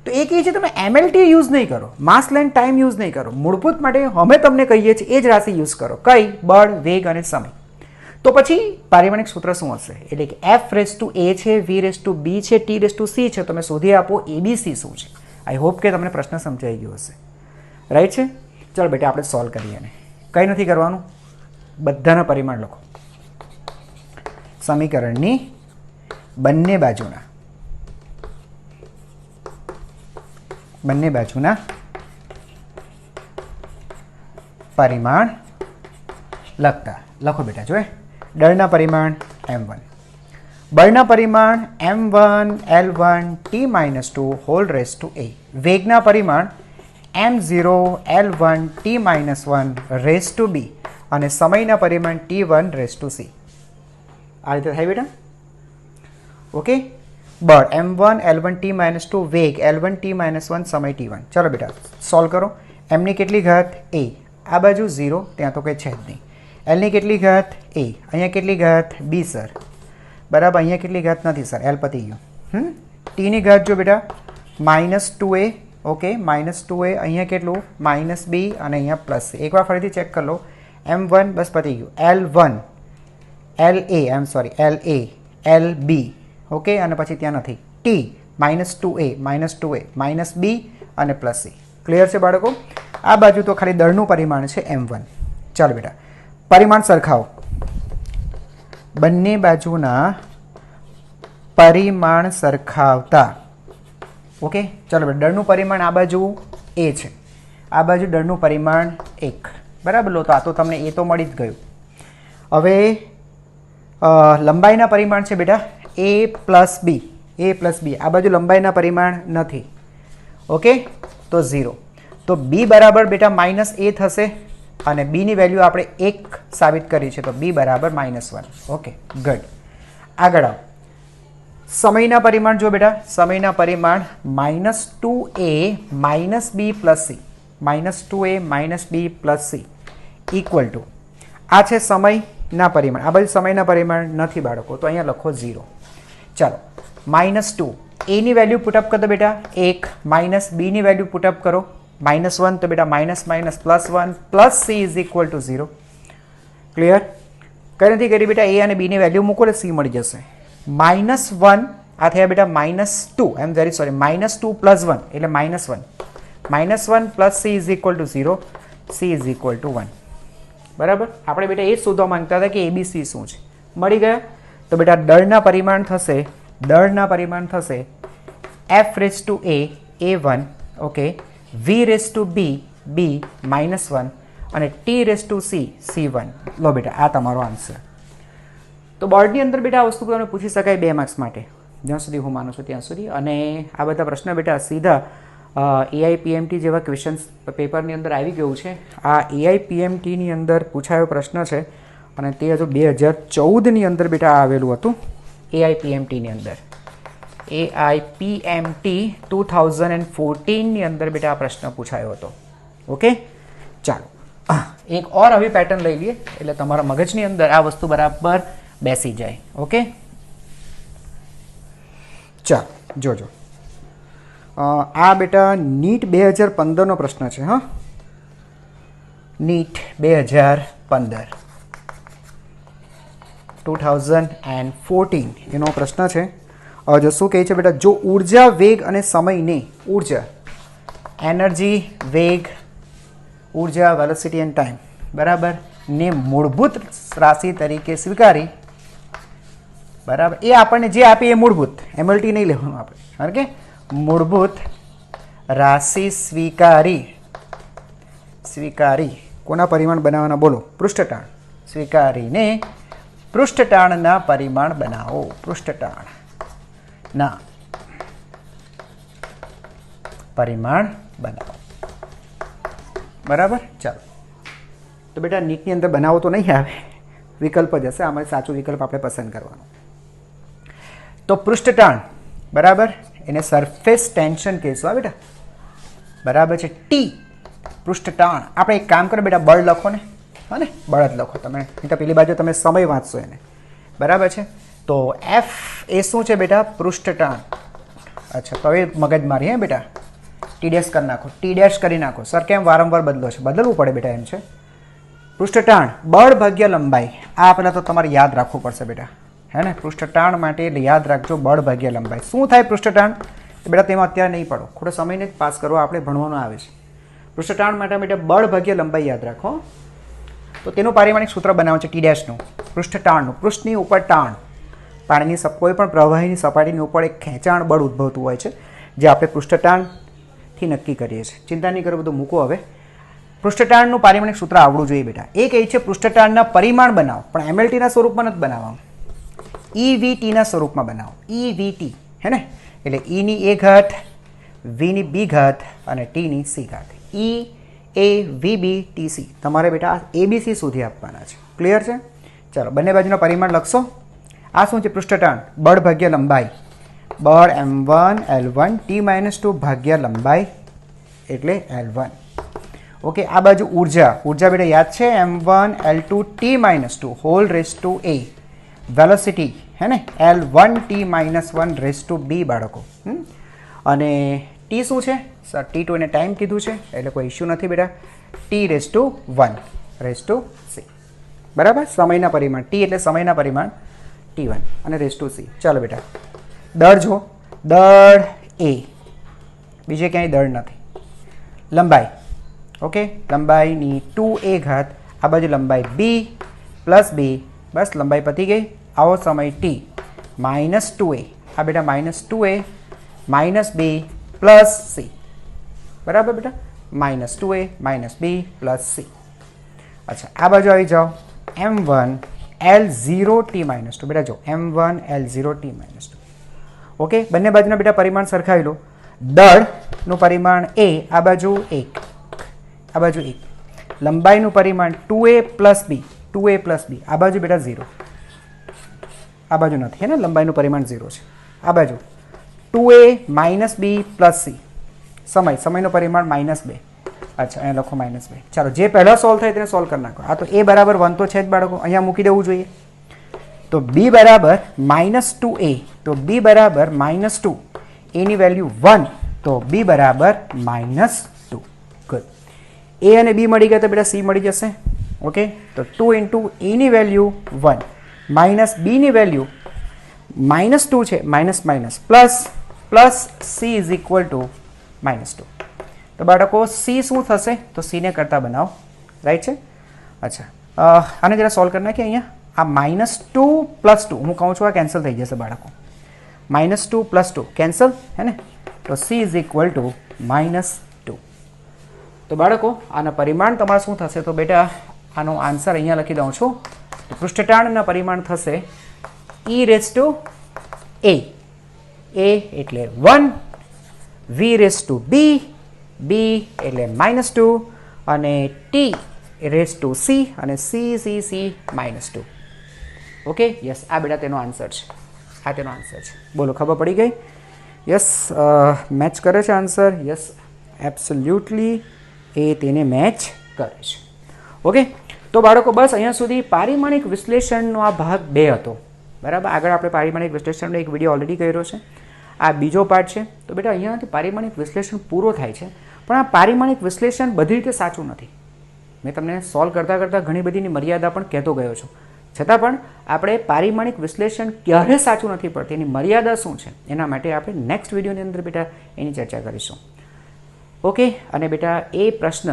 તો એ કહે છે તમે MLT યુઝ નહીં કરો, માસ, લેન્થ, ટાઈમ યુઝ નહીં કરો. મૂળભૂત માટે અમે તમને કહીએ છીએ એ જ રાશિ યુઝ કરો. કઈ? બળ, વેગ અને સમય. તો પછી પારિમાણિક સૂત્ર શું હશે? એટલે કે f રેસ ટુ a છે, v રેસ ટુ b છે, t રેસ ટુ c છે. તમે શોધી આપો ABC શું છે. આઈ હોપ કે તમને પ્રશ્ન સમજાઈ ગયો હશે. રાઈટ છે? ચાલો બેટા આપણે સોલ્વ કરીએ. ને કંઈ નથી કરવાનું, બધાના પરિમાણ લખો. સમીકરણની બંને બાજુના પરિમાણ લખતા લખો બેટા. જોએ દળના પરિમાણ m1, બળના પરિમાણ m1 l1 t-2 whole raise to a, વેગના પરિમાણ m0 l1 t-1 race to b અને સમયના પરિમાણ t1 રેસ ટુ c. આ રીતે થાય બેટા. ઓકે, બળ m1 l1 t-2, વેગ l1 t-1, સમય t1. ચાલો બેટા સોલ્વ કરો. m ની કેટલી ઘાત? a. આ બાજુ 0, ત્યાં તો કંઈ છે જ નહીં. l ની કેટલી ઘાત? a. અહીંયા કેટલી ઘાત? b sir. બરાબર, અહીંયા કેટલી ઘાત? નથી સર, l પતી ગયું. t ની ઘાત જો બેટા -2a. Okay, -2a. અહીંયા કેટલું? -b અને અહીંયા પ્લસ. એકવાર ફરીથી ચેક કરી લો. m1 બસ પતી ગયું. l1 la lb. ઓકે, અને પછી ત્યાં નથી. t -2a -b અને પ્લસ c. ક્લિયર છે બાળકો? આ બાજુ તો ખાલી દળનું પરિમાણ છે m1. ચાલો બેટા પરિમાણ સરખાવો. બંને બાજુના પરિમાણ સરખાવતા. ઓકે, ચલો દળનું પરિમાણ આ બાજુ એ છે, આ બાજુ દળનું પરિમાણ 1. બરાબર, લો તો આ તો તમને એ તો મળી જ ગયું. હવે લંબાઈના પરિમાણ છે બેટા a plus b, a plus b. આ બાજુ લંબાઈના પરિમાણ નથી. ઓકે, તો 0. તો b બરાબર બેટા માઇનસ a થશે અને બીની વેલ્યુ આપણે 1 સાબિત કરી છે, તો b બરાબર -1. Okay, good. આગળ આવો. સમયના પરિમાણ જો બેટા, સમયના પરિમાણ -2a -b plus c, -2a -b plus c equal to, આ છે સમયના પરિમાણ. આ બાજુ સમયના પરિમાણ નથી બાળકો, તો અહીંયા લખો 0. ચાલો, -2 a ની વેલ્યુ પુટઅપ કરો બેટા 1, -b ની વેલ્યુ પુટઅપ કરો -1, તો બેટા -+1 plus c is equal to 0. Clear? કઈ નથી કરી બેટા, a અને b ની વેલ્યુ મૂકો એટલે c મળી જશે. -1 આ થયા બેટા -2, આઈ એમ વેરી સોરી, -2 પ્લસ 1 એટલે -1, -1 plus c is equal to 0, c is equal two 1. બરાબર, આપણે બેટા એ જ શોધવા માંગતા હતા કે abc શું છે. મળી ગયા. તો બેટા દળના પરિમાણ થશે, દળના પરિમાણ થશે f raise to a a1, okay, v raise to b b -1 અને t raise to c c1. લો બેટા આ તમારો આન્સર. તો બોર્ડની અંદર બેટા આ વસ્તુ તમને પૂછી શકાય 2 માર્ક્સ માટે, જ્યાં સુધી હું માનું છું ત્યાં સુધી. અને આ બધા પ્રશ્ન બેટા સીધા AIPMT જેવા ક્વેશ્ચન્સ પેપરની અંદર આવી ગયું છે. આ AIPMTની અંદર પૂછાયો પ્રશ્ન છે અને તે હજુ 2014ની અંદર બેટા આવેલું હતું. AIPMTની અંદર, AIPMT 2014ની અંદર બેટા આ પ્રશ્ન પૂછાયો હતો. ઓકે, ચાલો એક ઓર આવી પેટર્ન લઈ લઈએ એટલે તમારા મગજની અંદર આ વસ્તુ બરાબર બેસી જાય. ઓકે, ચાલો જોજો. આ બેટા નીટ 2015નો પ્રશ્ન છે. હા, નીટ 2014 એનો પ્રશ્ન છે. જો શું કહે છે બેટા, જો ઉર્જા, વેગ અને સમયને, ઉર્જા એનર્જી, વેગ, ઉર્જા વેલોસિટી એન્ડ ટાઈમ બરાબર ને મૂળભૂત રાશિ તરીકે સ્વીકારી. બરાબર, એ આપણને જે આપી એ મૂળભૂત, MLT નહીં લેવાનું આપણે, કારણ કે મૂળભૂત રાશિ સ્વીકારી કોના પરિમાણ બનાવવાના બોલો? પૃષ્ઠતાણ. સ્વીકારીને પૃષ્ઠતાણના પરિમાણ બનાવો, પૃષ્ઠતાણના પરિમાણ બનાવો. બરાબર, ચાલો. તો બેટા નીટની અંદર બનાવો તો નહીં આવે, વિકલ્પ જ હશે. આમાં સાચું વિકલ્પ આપણે પસંદ કરવાનો. તો પૃષ્ઠતાણ બરાબર, એને સરફેસ ટેન્શન કહીશું. હા બેટા, બરાબર છે. ટી પૃષ્ઠતાણ. આપણે એક કામ કરો બેટા, બળ લખો ને. હા ને, બળ જ લખો તમે, નહીં તો પેલી બાજુ તમે સમય વાંચશો એને. બરાબર છે. તો એફ એ શું છે બેટા? પૃષ્ઠતાણ. અચ્છા, તો હવે મગજ મારી હે બેટા, ટી ડેશ કરી નાખો, ટી ડેશ કરી નાખો. સર કેમ વારંવાર બદલો છે? બદલવું પડે બેટા, એમ છે. પૃષ્ઠતાણ બળ ભાગ્યા લંબાઈ, આ પહેલાં તો તમારે યાદ રાખવું પડશે બેટા, હે ને. પૃષ્ઠતાણ માટે એટલે યાદ રાખજો બળ ભાગ્યા લંબાઈ. શું થાય પૃષ્ઠતાણ? બેટા તેમાં અત્યારે નહીં પડો, ખોટો સમયને જ પાસ કરો, આપણે ભણવાનું આવે છે. પૃષ્ઠતાણ માટે બેટા બળ ભાગ્યા લંબાઈ યાદ રાખો. તો તેનું પારિમાણિક સૂત્ર બનાવે છે ટી ડેશનું, પૃષ્ઠતાણનું. પૃષ્ઠની ઉપર તાણ, પાણીની કોઈ પણ પ્રવાહીની સપાટીની ઉપર એક ખેંચાણ બળ ઉદ્ભવતું હોય છે, જે આપણે પૃષ્ઠતાણથી નક્કી કરીએ છીએ. ચિંતા નહીં કરો, બધું મૂકો હવે. પૃષ્ઠતાણનું પારિમાણિક સૂત્ર આવડવું જોઈએ બેટા. એ કહે છે પૃષ્ઠતાણના પરિમાણ બનાવો, પણ MLTના સ્વરૂપમાં નથી બનાવવાનું, EVTના સ્વરૂપમાં બનાવો. EVT, હે ને. એટલે E ની A ઘાત, V ની B ઘાત અને T ની C ઘાત. EAVBTC તમારે બેટા ABC સુધી આપવાના છે. ક્લિયર છે? ચાલો, બંને બાજુના પરિમાણ લખશો. આ શું છે? પૃષ્ઠતાણ બળ ભાગ્યા લંબાઈ, બળ M1 L1 T-2 ભાગ્યા લંબાઈ એટલે L1. ઓકે, આ બાજુ ઉર્જા, ઉર્જા બેટા યાદ છે, M1 L2 T-2 whole raise to A. Velocity, હે ને, L1 T-1 rays to B બાળકો. અને T શું છે? સર T2 એને ટાઈમ કીધું છે, એટલે કોઈ ઇશ્યુ નથી બેટા. T raise to 1 raise to C. બરાબર, સમયના પરિમાણ T એટલે સમયના પરિમાણ T1 અને રેઝ ટુ C. ચાલો બેટા, દળ જો, દળ A, બીજે ક્યાંય દળ નથી. લંબાઈ, ઓકે, લંબાઈની 2A ઘાત, આ બાજુ લંબાઈ B પ્લસ B, બસ લંબાઈ પતી ગઈ. આવો સમય T -2A આ બેટા -2a -b પ્લસ c, બરાબર બેટા, -2a -b પ્લસ c. અચ્છા, આ બાજુ આવી જાઓ, m1 L0t -2, બેટા જો m1 L0t -2. ઓકે, બંને બાજુના બેટા પરિમાણ સરખાવી લો. દળનું પરિમાણ a, આ બાજુ 1, આ બાજુ 1. લંબાઈનું પરિમાણ 2a plus b, 2a plus b, આ બાજુ બેટા 0, આ બાજુ નથી હે ને, લંબાઈનું પરિમાણ 0 છે. આ બાજુ 2a b પ્લસ c, સમયનું પરિમાણ -2. અચ્છા, અહીંયા લખો -2. ચાલો, જે પહેલાં સોલ્વ થાય તેને સોલ્વ કરી નાખો. આ તો a બરાબર 1 તો છે જ બાળકો, અહીંયા મૂકી દેવું જોઈએ. તો b બરાબર -2a, તો b બરાબર -2, a ની વેલ્યુ 1, તો b બરાબર -2. ગુડ. a અને b મળી ગયા તો બેટા c મળી જશે. ઓકે, તો 2 ઇન્ટુ a ની વેલ્યુ 1 માઇનસ b ની વેલ્યુ -2 છે, minus plus c is equal two -2. તો બાળકો c શું થશે? તો c ને કરતા બનાવો, રાઈટ છે. અચ્છા, આને જરા સોલ્વ કરી નાખીએ. અહીંયા આ -2 પ્લસ 2 હું કહું છું, આ કેન્સલ થઈ જશે બાળકો. -2 પ્લસ 2 કેન્સલ હે ને, તો c ઇઝ ઇક્વલ ટુ -2. તો બાળકો આના પરિમાણ તમારે શું થશે? તો બેટા આનો આન્સર અહીંયા લખી દઉં છું. તો પૃષ્ઠટાળના પરિમાણ થશે e⁻a, a એટલે 1, v⁻b, b એટલે -2 અને t⁻c અને c -2. ઓકે, યસ, આ બેટા તેનો આન્સર છે. આ તેનો આન્સર છે. બોલો, ખબર પડી ગઈ? યસ, મેચ કરે છે આન્સર? યસ, એબ્સોલ્યુટલી એ તેને મેચ કરે છે. ઓકે, તો બાળકો બસ અહીંયા સુધી પારિમાણિક વિશ્લેષણનો આ ભાગ 2 હતો. બરાબર, આગળ આપણે પારિમાણિક વિશ્લેષણનો એક વિડીયો ઓલરેડી કર્યો છે. આ બીજો પાર્ટ છે. તો બેટા અહીંયાથી પારિમાણિક વિશ્લેષણ પૂરો થાય છે, પણ આ પારિમાણિક વિશ્લેષણ બધી રીતે સાચું નથી. મેં તમને સોલ્વ કરતાં ઘણી બધીની મર્યાદા પણ કહેતો ગયો છું. છતાં પણ આપણે પારિમાણિક વિશ્લેષણ ક્યારે સાચું નથી પડતું, એની મર્યાદા શું છે, એના માટે આપણે નેક્સ્ટ વિડીયોની અંદર બેટા એની ચર્ચા કરીશું. ઓકે, અને બેટા એ પ્રશ્ન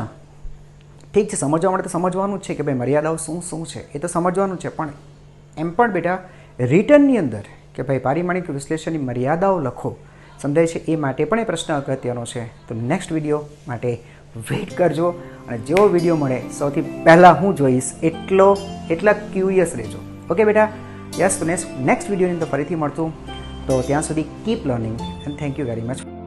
ઠીક છે, સમજવા માટે તો સમજવાનું જ છે કે ભાઈ મર્યાદાઓ શું છે, એ તો સમજવાનું છે. પણ એમ પણ બેટા રિટર્નની અંદર કે ભાઈ પારિમાણિક વિશ્લેષણની મર્યાદાઓ લખો, સમજાય છે, એ માટે પણ એ પ્રશ્ન અગત્યનો છે. તો નેક્સ્ટ વિડીયો માટે વેઇટ કરજો, અને જેવો વિડીયો મળે સૌથી પહેલાં હું જોઈશ એટલા ક્યુરિયસ રહેજો. ઓકે બેટા, યસ, તો નેક્સ્ટ વિડીયોની અંદર ફરીથી મળતું. તો ત્યાં સુધી keep learning and thank you very much.